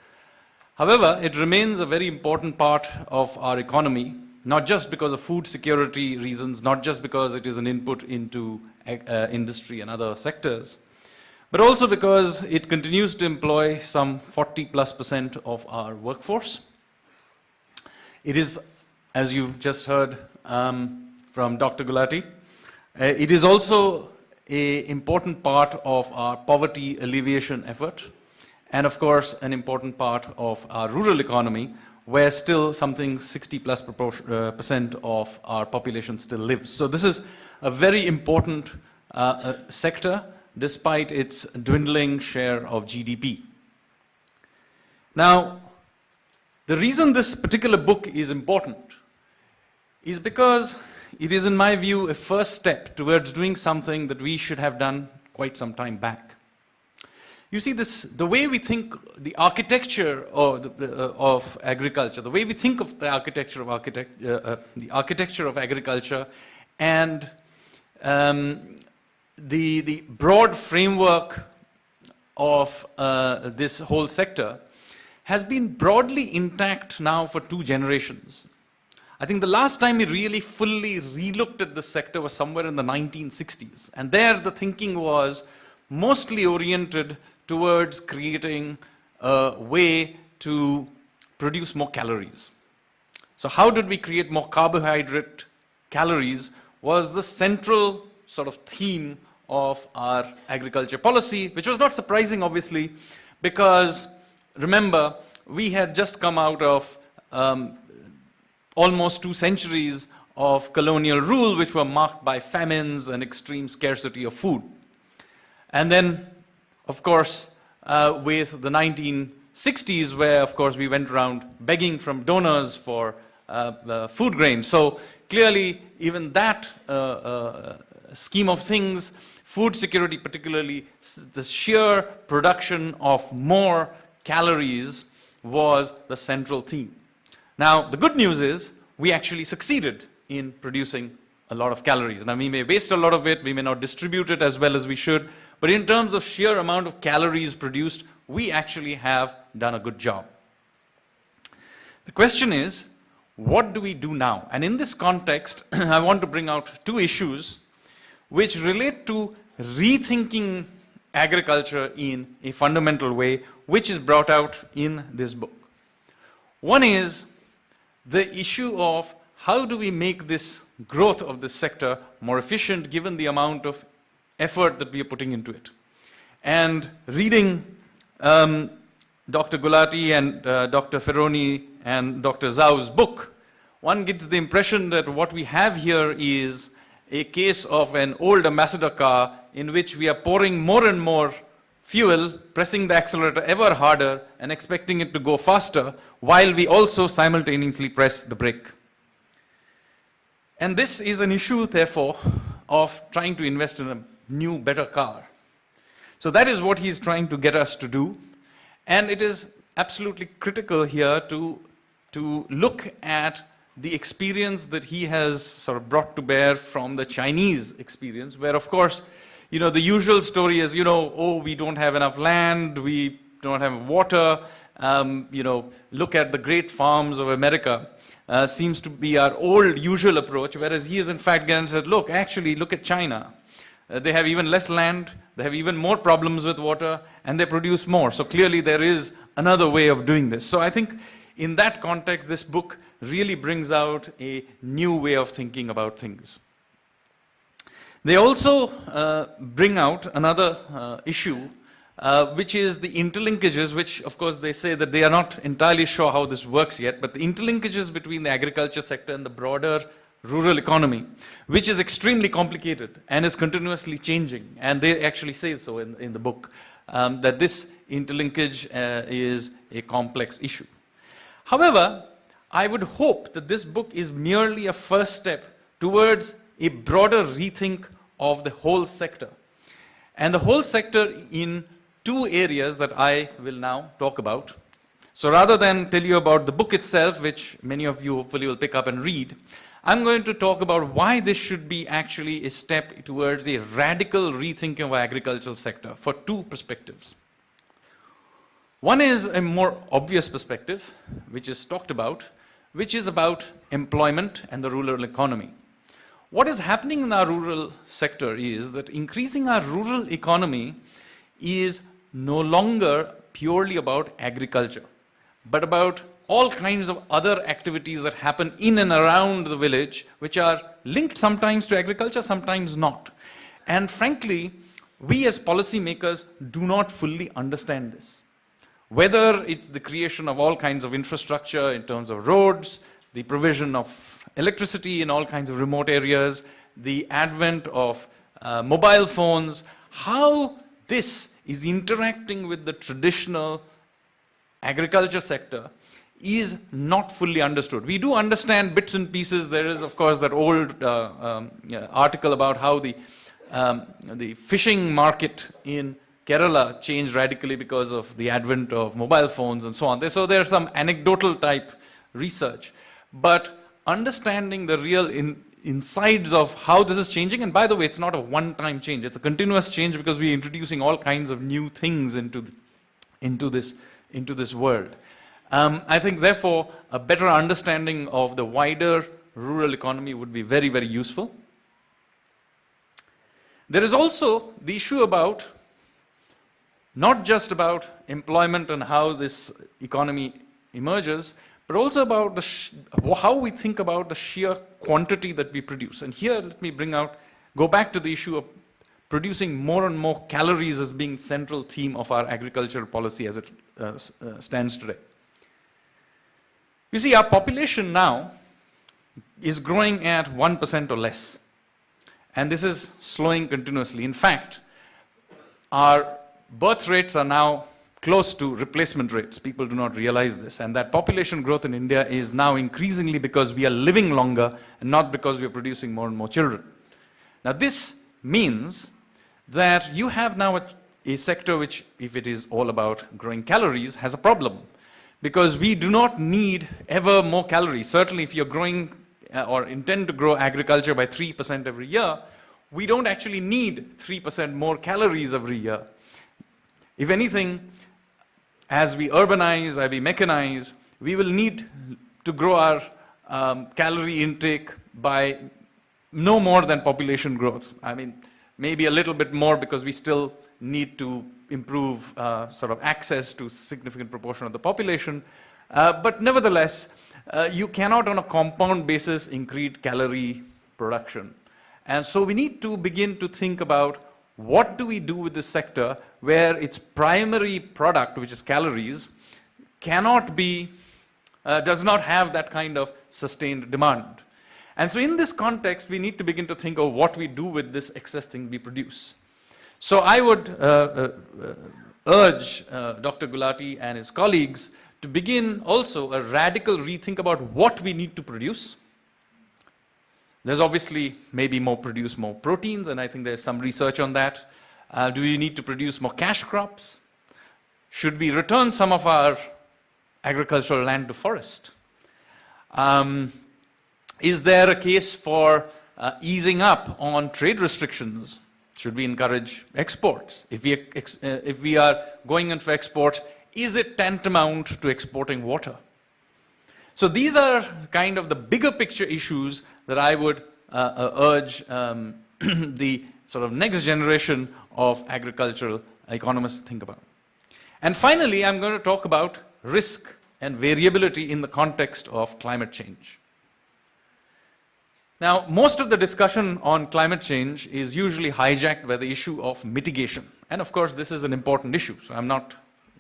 However, it remains a very important part of our economy, not just because of food security reasons, not just because it is an input into industry and other sectors, but also because it continues to employ some 40+% of our workforce. It is, as you just heard from Dr. Gulati, it is also an important part of our poverty alleviation effort, and of course an important part of our rural economy, where still something 60+% of our population still lives. So this is a very important sector, despite its dwindling share of GDP. Now, the reason this particular book is important is because it is, in my view, a first step towards doing something that we should have done quite some time back. You see, the way we think the architecture of agriculture, the way we think of the architecture of agriculture, and the broad framework of this whole sector has been broadly intact now for 2 generations. I think the last time we really fully relooked at this sector was somewhere in the 1960s. And there the thinking was mostly oriented towards creating a way to produce more calories. So how did we create more carbohydrate calories was the central sort of theme of our agriculture policy, which was not surprising, obviously, because remember, we had just come out of almost 2 centuries of colonial rule, which were marked by famines and extreme scarcity of food. And then, of course, with the 1960s, where, of course, we went around begging from donors for food grain. So clearly, even that scheme of things, food security particularly, the sheer production of more calories was the central theme. Now, the good news is we actually succeeded in producing a lot of calories. Now, we may waste a lot of it, we may not distribute it as well as we should, but in terms of sheer amount of calories produced, we actually have done a good job. The question is, what do we do now? And in this context, I want to bring out 2 issues which relate to rethinking agriculture in a fundamental way, which is brought out in this book. One is the issue of how do we make this growth of this sector more efficient given the amount of effort that we are putting into it. And reading Dr. Gulati and Dr. Ferroni and Dr. Zhao's book, one gets the impression that what we have here is a case of an old ambassador car in which we are pouring more and more fuel, pressing the accelerator ever harder and expecting it to go faster, while we also simultaneously press the brake. And this is an issue, therefore, of trying to invest in a new, better car. So that is what he's trying to get us to do. And it is absolutely critical here to look at the experience that he has sort of brought to bear from the Chinese experience, where, of course, you know, the usual story is, you know, oh, we don't have enough land, we don't have water, you know, look at the great farms of America, seems to be our old usual approach, whereas he has in fact gone and said, look, actually, look at China. They have even less land, they have even more problems with water, and they produce more. So clearly there is another way of doing this. So I think in that context, this book really brings out a new way of thinking about things. They also bring out another issue, which is the interlinkages, which of course they say that they are not entirely sure how this works yet, but the interlinkages between the agriculture sector and the broader rural economy, which is extremely complicated and is continuously changing. And they actually say so in the book, that this interlinkage is a complex issue. However, I would hope that this book is merely a first step towards a broader rethink of the whole sector. And the whole sector in two areas that I will now talk about. So rather than tell you about the book itself, which many of you hopefully will pick up and read, I'm going to talk about why this should be actually a step towards a radical rethinking of our agricultural sector for two perspectives. One is a more obvious perspective, which is talked about, which is about employment and the rural economy. What is happening in our rural sector is that increasing our rural economy is no longer purely about agriculture, but about all kinds of other activities that happen in and around the village, which are linked sometimes to agriculture, sometimes not. And frankly, we as policymakers do not fully understand this. Whether it's the creation of all kinds of infrastructure in terms of roads, the provision of electricity in all kinds of remote areas, the advent of mobile phones, how this is interacting with the traditional agriculture sector is not fully understood. We do understand bits and pieces. There is, of course, that old article about how the fishing market in Kerala changed radically because of the advent of mobile phones and so on. So there's some anecdotal type research. But understanding the real insides of how this is changing, and by the way, it's not a one-time change, it's a continuous change because we're introducing all kinds of new things into this world. I think, therefore, a better understanding of the wider rural economy would be very, very useful. There is also the issue about, not just about employment and how this economy emerges, but also about how we think about the sheer quantity that we produce. And here, let me go back to the issue of producing more and more calories as being central theme of our agricultural policy as it stands today. You see, our population now is growing at 1% or less. And this is slowing continuously. In fact, our birth rates are now close to replacement rates. People do not realize this. And that population growth in India is now increasingly because we are living longer and not because we are producing more and more children. Now this means that you have now a sector which, if it is all about growing calories, has a problem. Because we do not need ever more calories. Certainly if you're growing or intend to grow agriculture by 3% every year, we don't actually need 3% more calories every year. If anything, as we urbanize, as we mechanize, we will need to grow our calorie intake by no more than population growth. I mean, maybe a little bit more because we still need to improve sort of access to a significant proportion of the population. But nevertheless, you cannot on a compound basis increase calorie production. And so we need to begin to think about what do we do with this sector where its primary product, which is calories, cannot be, does not have that kind of sustained demand. And so in this context, we need to begin to think of what we do with this excess thing we produce. So I would urge Dr. Gulati and his colleagues to begin also a radical rethink about what we need to produce. There's obviously maybe produce more proteins, and I think there's some research on that. Do we need to produce more cash crops? Should we return some of our agricultural land to forest? Is there a case for easing up on trade restrictions? Should we encourage exports? If we are going into exports, is it tantamount to exporting water? So these are kind of the bigger picture issues that I would urge the sort of next generation of agricultural economists to think about. And finally, I'm going to talk about risk and variability in the context of climate change. Now, most of the discussion on climate change is usually hijacked by the issue of mitigation. And of course, this is an important issue, so I'm not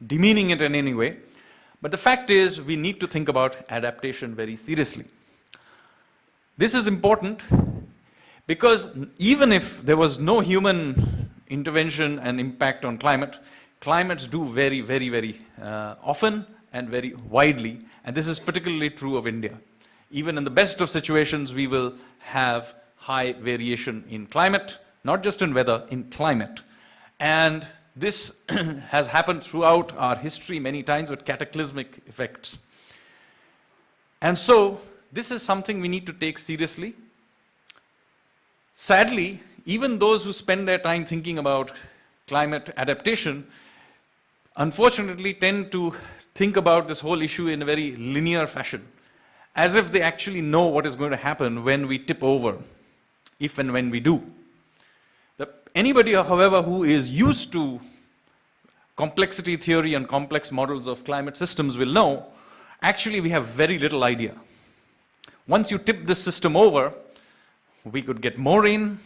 demeaning it in any way. But the fact is, we need to think about adaptation very seriously. This is important because even if there was no human intervention and impact on climate, climates do vary very often and very widely, and this is particularly true of India. Even in the best of situations, we will have high variation in climate, not just in weather, in climate. And this has happened throughout our history many times with cataclysmic effects. And so, this is something we need to take seriously. Sadly, even those who spend their time thinking about climate adaptation, unfortunately tend to think about this whole issue in a very linear fashion, as if they actually know what is going to happen when we tip over, if and when we do. Anybody, however, who is used to complexity theory and complex models of climate systems will know, actually we have very little idea. Once you tip this system over, we could get more rain,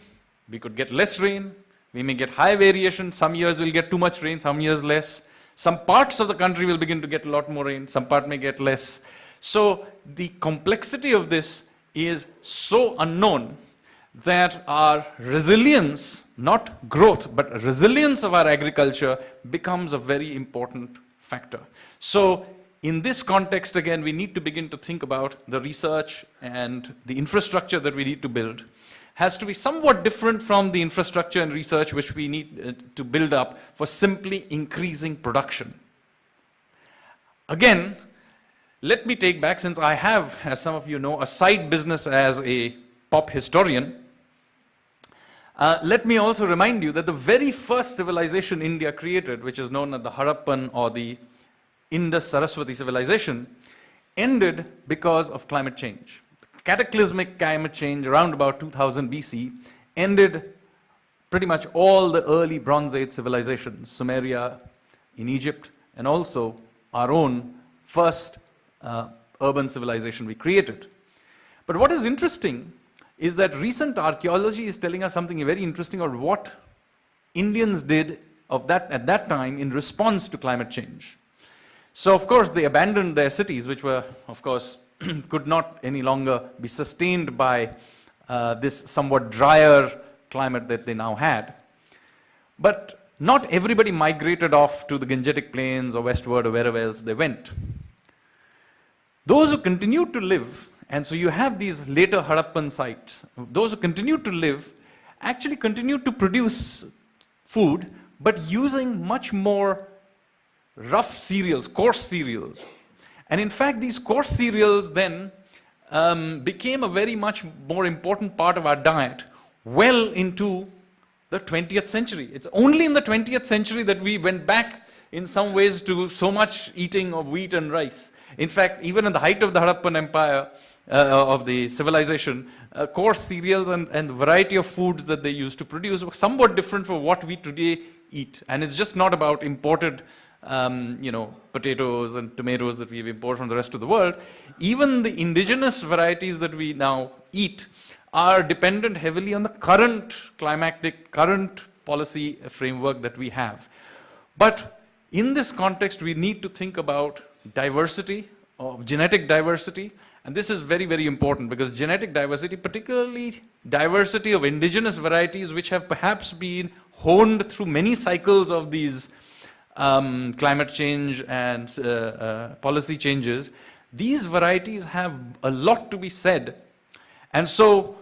we could get less rain, we may get high variation, some years we'll get too much rain, some years less. Some parts of the country will begin to get a lot more rain, some part may get less. So the complexity of this is so unknown that our resilience, not growth, but resilience of our agriculture becomes a very important factor. So in this context, again, we need to begin to think about the research and the infrastructure that we need to build has to be somewhat different from the infrastructure and research which we need to build up for simply increasing production. Again, let me take back, since I have, as some of you know, a side business as a pop historian, let me also remind you that the very first civilization India created, which is known as the Harappan or the Indus-Saraswati civilization, ended because of climate change. Cataclysmic climate change around about 2000 BC ended pretty much all the early Bronze Age civilizations, Sumeria in Egypt, and also our own first urban civilization we created. But what is interesting is that recent archaeology is telling us something very interesting about what Indians did at that time in response to climate change. So of course they abandoned their cities, which were, of course, could not any longer be sustained by this somewhat drier climate that they now had. But not everybody migrated off to the Gangetic Plains or westward or wherever else they went. Those who continued to live, and so you have these later Harappan sites, those who continued to live actually continued to produce food, but using much more rough cereals, coarse cereals. And in fact, these coarse cereals then became a very much more important part of our diet well into the 20th century. It's only in the 20th century that we went back in some ways to so much eating of wheat and rice. In fact, even in the height of the Harappan Empire, of the civilization, coarse cereals and variety of foods that they used to produce were somewhat different from what we today eat. And it's just not about imported potatoes and tomatoes that we've imported from the rest of the world. Even the indigenous varieties that we now eat are dependent heavily on the current current policy framework that we have. But in this context, we need to think about diversity, of genetic diversity, and this is very, very important because genetic diversity, particularly diversity of indigenous varieties which have perhaps been honed through many cycles of these climate change and policy changes, these varieties have a lot to be said. And so,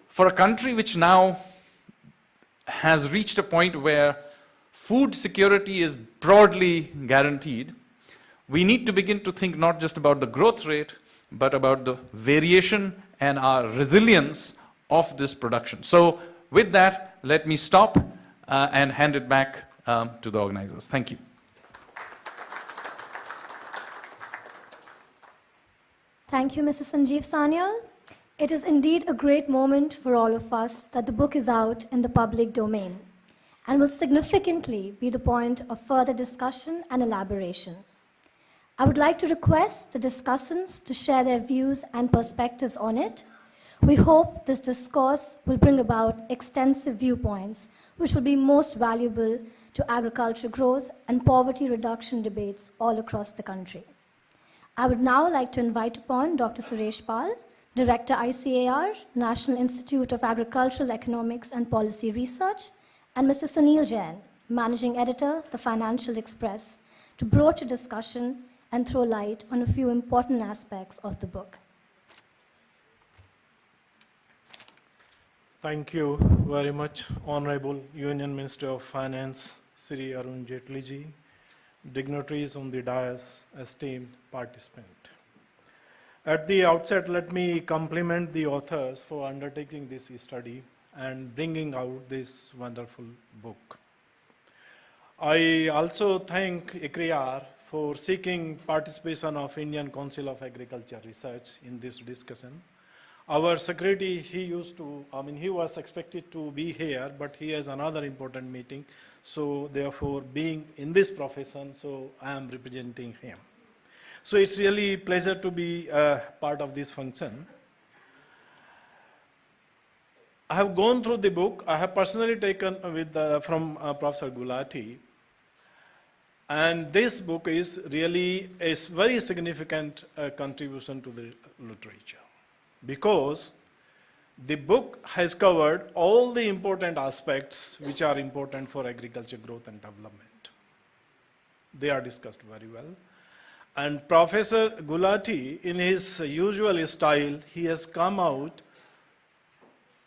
for a country which now has reached a point where food security is broadly guaranteed, we need to begin to think not just about the growth rate, but about the variation and our resilience of this production. So, with that, let me stop and hand it back to the organizers. Thank you. Thank you, Mr. Sanjeev Sanyal. It is indeed a great moment for all of us that the book is out in the public domain and will significantly be the point of further discussion and elaboration. I would like to request the discussants to share their views and perspectives on it. We hope this discourse will bring about extensive viewpoints, which will be most valuable to agriculture growth and poverty reduction debates all across the country. I would now like to invite upon Dr. Suresh Pal Director ICAR, National Institute of Agricultural Economics and Policy Research, and Mr. Sunil Jain, Managing Editor, The Financial Express, to broach a discussion and throw light on a few important aspects of the book. Thank you very much, Honorable Union Minister of Finance, Shri Arun Jaitley ji, dignitaries on the dais, esteemed participant. At the outset, let me compliment the authors for undertaking this study and bringing out this wonderful book. I also thank ICRIER for seeking participation of Indian Council of Agriculture Research in this discussion. Our secretary, he was expected to be here, but he has another important meeting. So therefore, being in this profession, so I am representing him. So it's really a pleasure to be part of this function. I have gone through the book. I have personally taken from Professor Gulati. And this book is really a very significant contribution to the literature, because the book has covered all the important aspects which are important for agriculture growth and development. They are discussed very well. And Professor Gulati, in his usual style, he has come out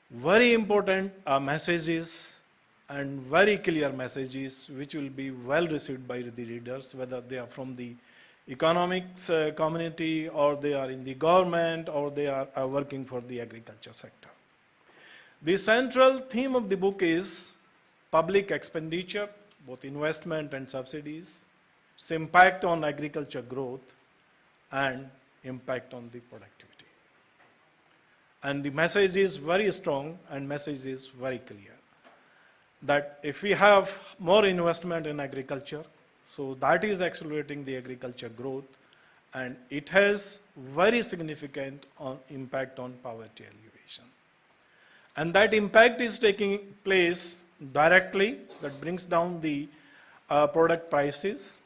very important messages and very clear messages which will be well received by the readers, whether they are from the economics community, or they are in the government, or they are working for the agriculture sector. The central theme of the book is public expenditure, both investment and subsidies, its impact on agriculture growth, and impact on the productivity. And the message is very strong and message is very clear, that if we have more investment in agriculture, so that is accelerating the agriculture growth, and it has very significant impact on poverty alleviation. And that impact is taking place directly, that brings down the product prices,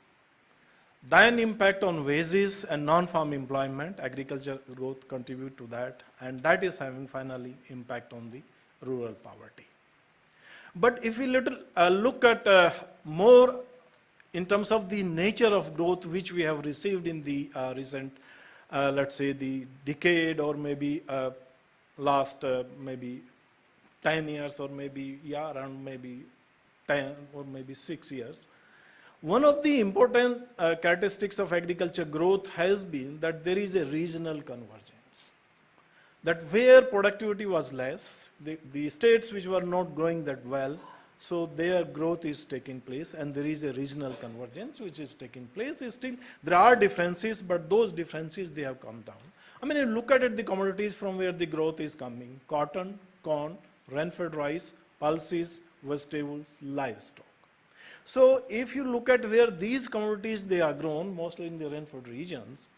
then impact on wages and non-farm employment, agriculture growth contribute to that, and that is having finally impact on the rural poverty. But if we look at more in terms of the nature of growth which we have received in the recent, let's say, the decade, or maybe last maybe 10 years, or maybe, around maybe 10 or maybe 6 years, one of the important characteristics of agriculture growth has been that there is a regional convergence. That where productivity was less, the states which were not growing that well, so their growth is taking place, and there is a regional convergence which is taking place. Still, there are differences, but those differences, they have come down. I mean, you look at it, the commodities from where the growth is coming: cotton, corn, rain-fed rice, pulses, vegetables, livestock. So if you look at where these commodities they are grown, mostly in the rain-fed regions,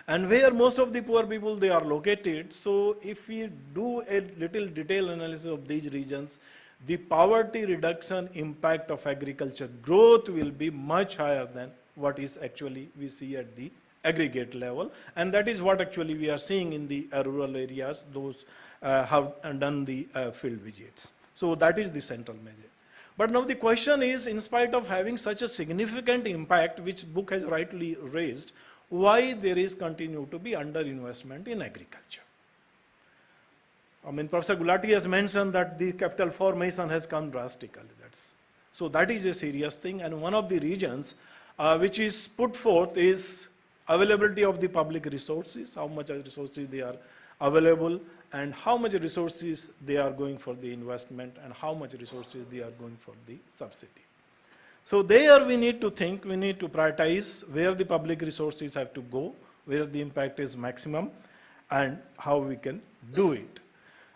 and where most of the poor people they are located, so if we do a little detailed analysis of these regions, the poverty reduction impact of agriculture growth will be much higher than what is actually we see at the aggregate level, and that is what actually we are seeing in the rural areas, those have done the field visits. So that is the central measure. But now the question is, in spite of having such a significant impact, which book has rightly raised, why there is continue to be underinvestment in agriculture? I mean, Professor Gulati has mentioned that the capital formation has come drastically. So that is a serious thing, and one of the reasons which is put forth is availability of the public resources, how much resources they are available, and how much resources they are going for the investment, and how much resources they are going for the subsidy. So there we need to think, we need to prioritize where the public resources have to go, where the impact is maximum, and how we can do it.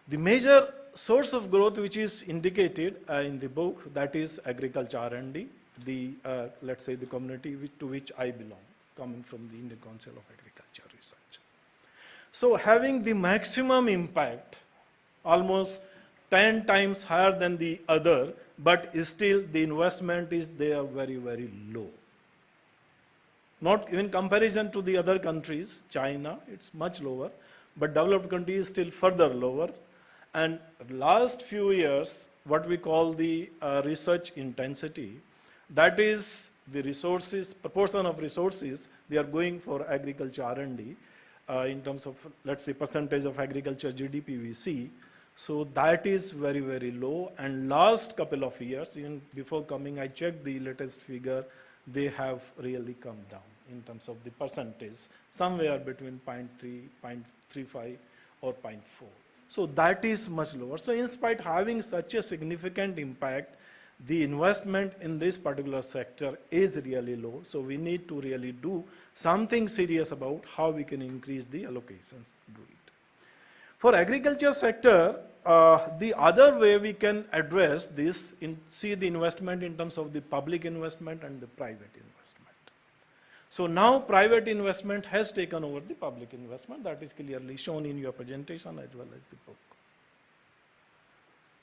The major source of growth which is indicated in the book, that is agriculture R&D, the let's say the community to which I belong, coming from the Indian Council of Agriculture Research. So having the maximum impact, almost 10 times higher than the other, but still the investment is there very, very low. Not in comparison to the other countries, China, it's much lower, but developed countries still further lower. And last few years, what we call the research intensity, that is the resources, proportion of resources they are going for agriculture R&D in terms of, let's say, percentage of agriculture GDP we see. So that is very, very low. And last couple of years, even before coming, I checked the latest figure, they have really come down in terms of the percentage, somewhere between 0.3, 0.35 or 0.4. So that is much lower. So in spite of having such a significant impact, the investment in this particular sector is really low. So we need to really do something serious about how we can increase the allocations to do it. For agriculture sector, the other way we can address this, see the investment in terms of the public investment and the private investment. So now private investment has taken over the public investment. That is clearly shown in your presentation as well as the book.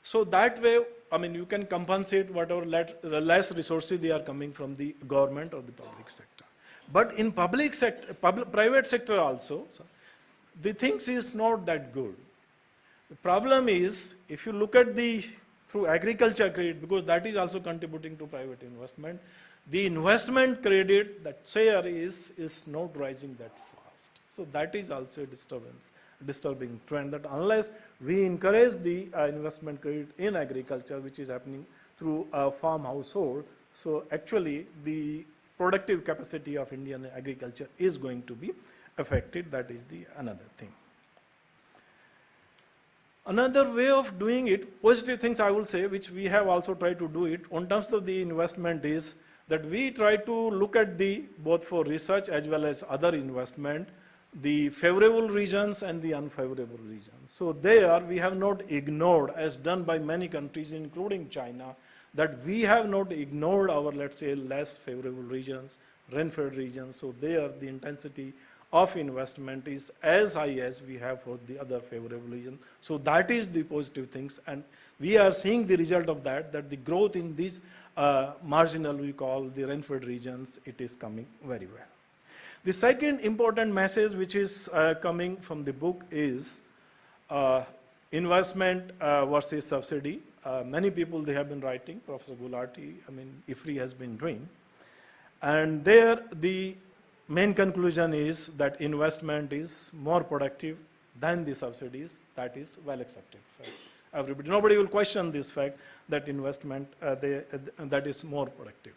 So that way, I mean, you can compensate whatever less resources they are coming from the government or the public sector. But in public sector, private sector also, so the things is not that good. The problem is, if you look at the, through agriculture credit, because that is also contributing to private investment, the investment credit, that share is not rising that fast. So that is also a disturbing trend, that unless we encourage the investment credit in agriculture, which is happening through a farm household, so actually the productive capacity of Indian agriculture is going to be affected. That is the another thing. Another way of doing it, positive things I will say, which we have also tried to do it, on terms of the investment is that we try to look at the, both for research as well as other investment, the favorable regions and the unfavorable regions. So there we have not ignored, as done by many countries including China, that we have not ignored our, let's say, less favorable regions, rain-fed regions. So there the intensity of investment is as high as we have for the other favorable region. So that is the positive things, and we are seeing the result of that, that the growth in these marginal, we call the rain-fed regions, it is coming very well. The second important message which is coming from the book is investment versus subsidy. Many people, they have been writing, Professor Gulati, I mean, ICRIER has been doing. And there the main conclusion is that investment is more productive than the subsidies. That is well accepted fact. Everybody, nobody will question this fact that investment that is more productive.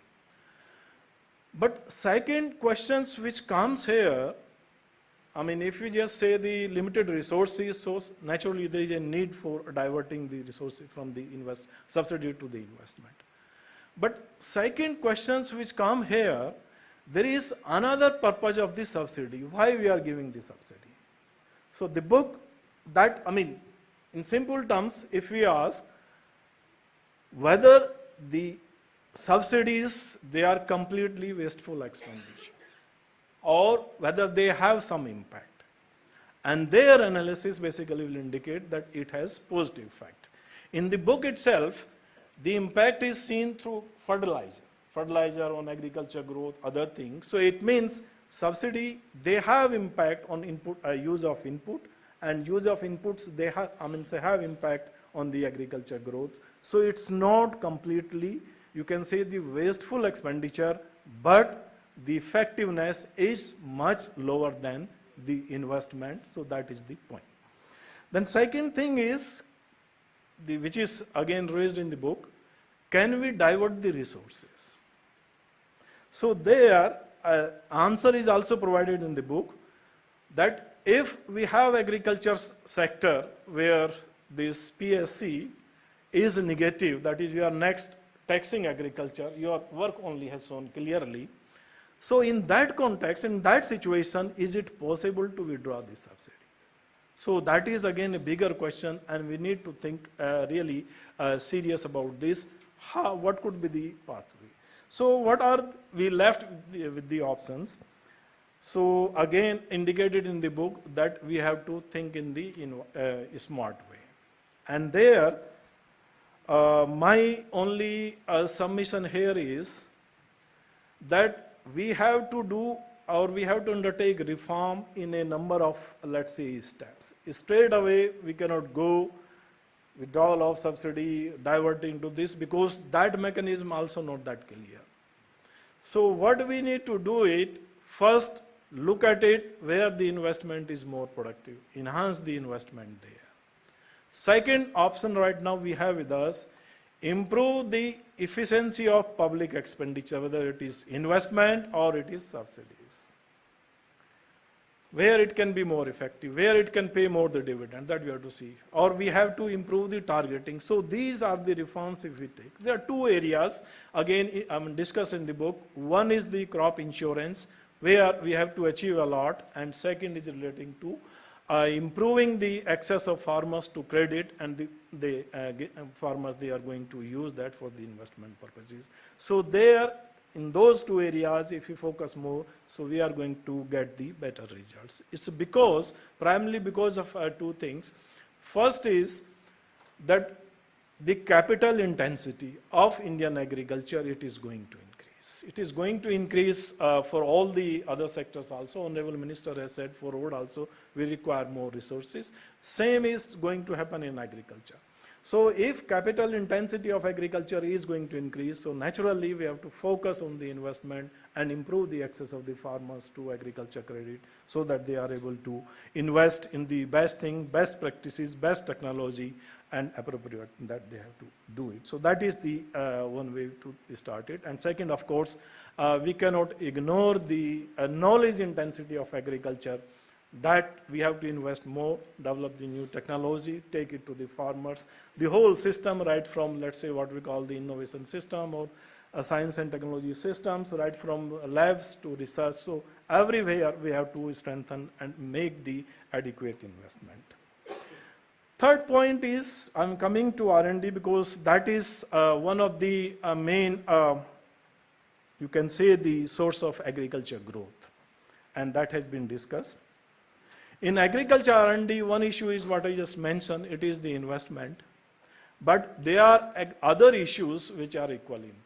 But second questions which comes here, I mean, if we just say the limited resources, so naturally there is a need for diverting the resources from the subsidy to the investment. But second questions which come here, there is another purpose of the subsidy, why we are giving the subsidy. So the book that, I mean, in simple terms, if we ask whether the subsidies, they are completely wasteful expenditure, or whether they have some impact. And their analysis basically will indicate that it has positive effect. In the book itself, the impact is seen through fertilizer on agriculture growth, other things. So it means subsidy, they have impact on input, use of input, and use of inputs, they have, they have impact on the agriculture growth. So it's not completely, you can say, the wasteful expenditure, but the effectiveness is much lower than the investment. So that is the point. Then second thing is, which is again raised in the book, can we divert the resources? So there, answer is also provided in the book, that if we have agriculture sector where this PSC is negative, that is, you are next taxing agriculture, your work only has shown clearly. So in that context, in that situation, is it possible to withdraw the subsidy? So that is again a bigger question, and we need to think really serious about this. What could be the pathway? So what are we left with the options? So again, indicated in the book that we have to think in the smart way. And there, my only submission here is that we have to do or we have to undertake reform in a number of, let's say, steps. Straight away, we cannot go withdrawal of subsidy, diverting to this, because that mechanism also not that clear. So what we need to do it, first look at it where the investment is more productive, enhance the investment there. Second option right now we have with us, improve the efficiency of public expenditure, whether it is investment or it is subsidies. Where it can be more effective, where it can pay more the dividend, that we have to see. Or we have to improve the targeting. So these are the reforms if we take. There are two areas, again, discussed in the book. One is the crop insurance, where we have to achieve a lot, and second is relating to improving the access of farmers to credit, and the farmers, they are going to use that for the investment purposes. So there, in those two areas, if we focus more, so we are going to get the better results. It's because, primarily because of two things. First is that the capital intensity of Indian agriculture, it is going to increase. It is going to increase for all the other sectors also. Honorable Minister has said for road also, we require more resources. Same is going to happen in agriculture. So if capital intensity of agriculture is going to increase, so naturally we have to focus on the investment and improve the access of the farmers to agriculture credit so that they are able to invest in the best thing, best practices, best technology, and appropriate that they have to do it. So that is the one way to start it. And second, of course, we cannot ignore the knowledge intensity of agriculture, that we have to invest more, develop the new technology, take it to the farmers. The whole system, right from, let's say, what we call the innovation system or science and technology systems, right from labs to research. So everywhere we have to strengthen and make the adequate investment. Third point is, I'm coming to R&D because that is one of the main, you can say, the source of agriculture growth, and that has been discussed. In agriculture R&D, one issue is what I just mentioned, it is the investment. But there are other issues which are equally important.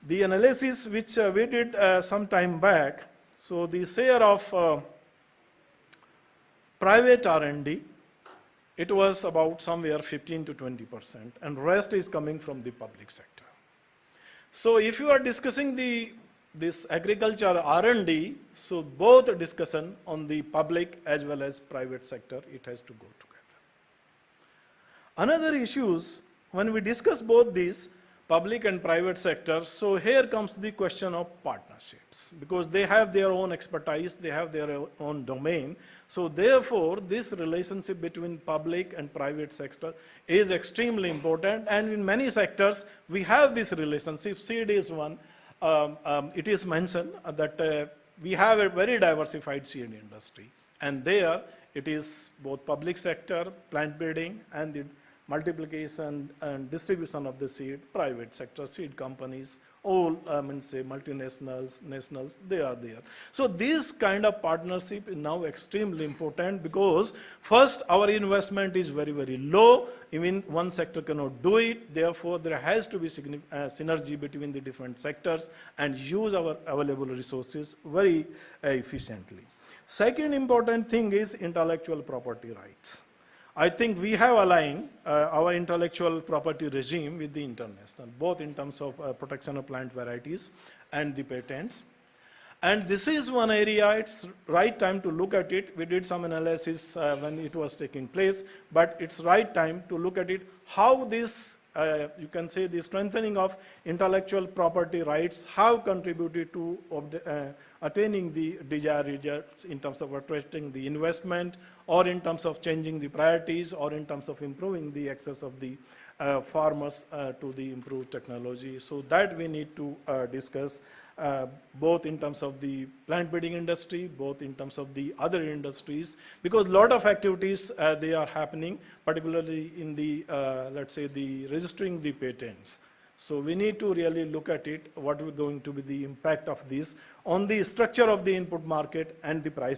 The analysis which we did some time back, so the share of private R&D, it was about somewhere 15 to 20%, and rest is coming from the public sector. So if you are discussing this agriculture R&D, so both discussion on the public as well as private sector, it has to go together. Another issues, when we discuss both these, public and private sector, so here comes the question of partnerships, because they have their own expertise, they have their own domain. So therefore, this relationship between public and private sector is extremely important, and in many sectors, we have this relationship. Seed is one. It is mentioned that we have a very diversified seed industry, and there it is both public sector, plant breeding, and the multiplication and distribution of the seed, private sector, seed companies, all say multinationals, nationals, they are there. So this kind of partnership is now extremely important, because first our investment is very, very low. Even one sector cannot do it. Therefore, there has to be synergy between the different sectors and use our available resources very efficiently. Second important thing is intellectual property rights. I think we have aligned our intellectual property regime with the international, both in terms of protection of plant varieties and the patents. And this is one area, it's right time to look at it. We did some analysis when it was taking place, but it's right time to look at it, how this, you can say, the strengthening of intellectual property rights have contributed to attaining the desired results in terms of attracting the investment, or in terms of changing the priorities, or in terms of improving the access of the farmers to the improved technology. So that we need to discuss both in terms of the plant breeding industry, both in terms of the other industries, because a lot of activities they are happening, particularly in the, let's say, the registering the patents. So we need to really look at it, what is going to be the impact of this on the structure of the input market and the price.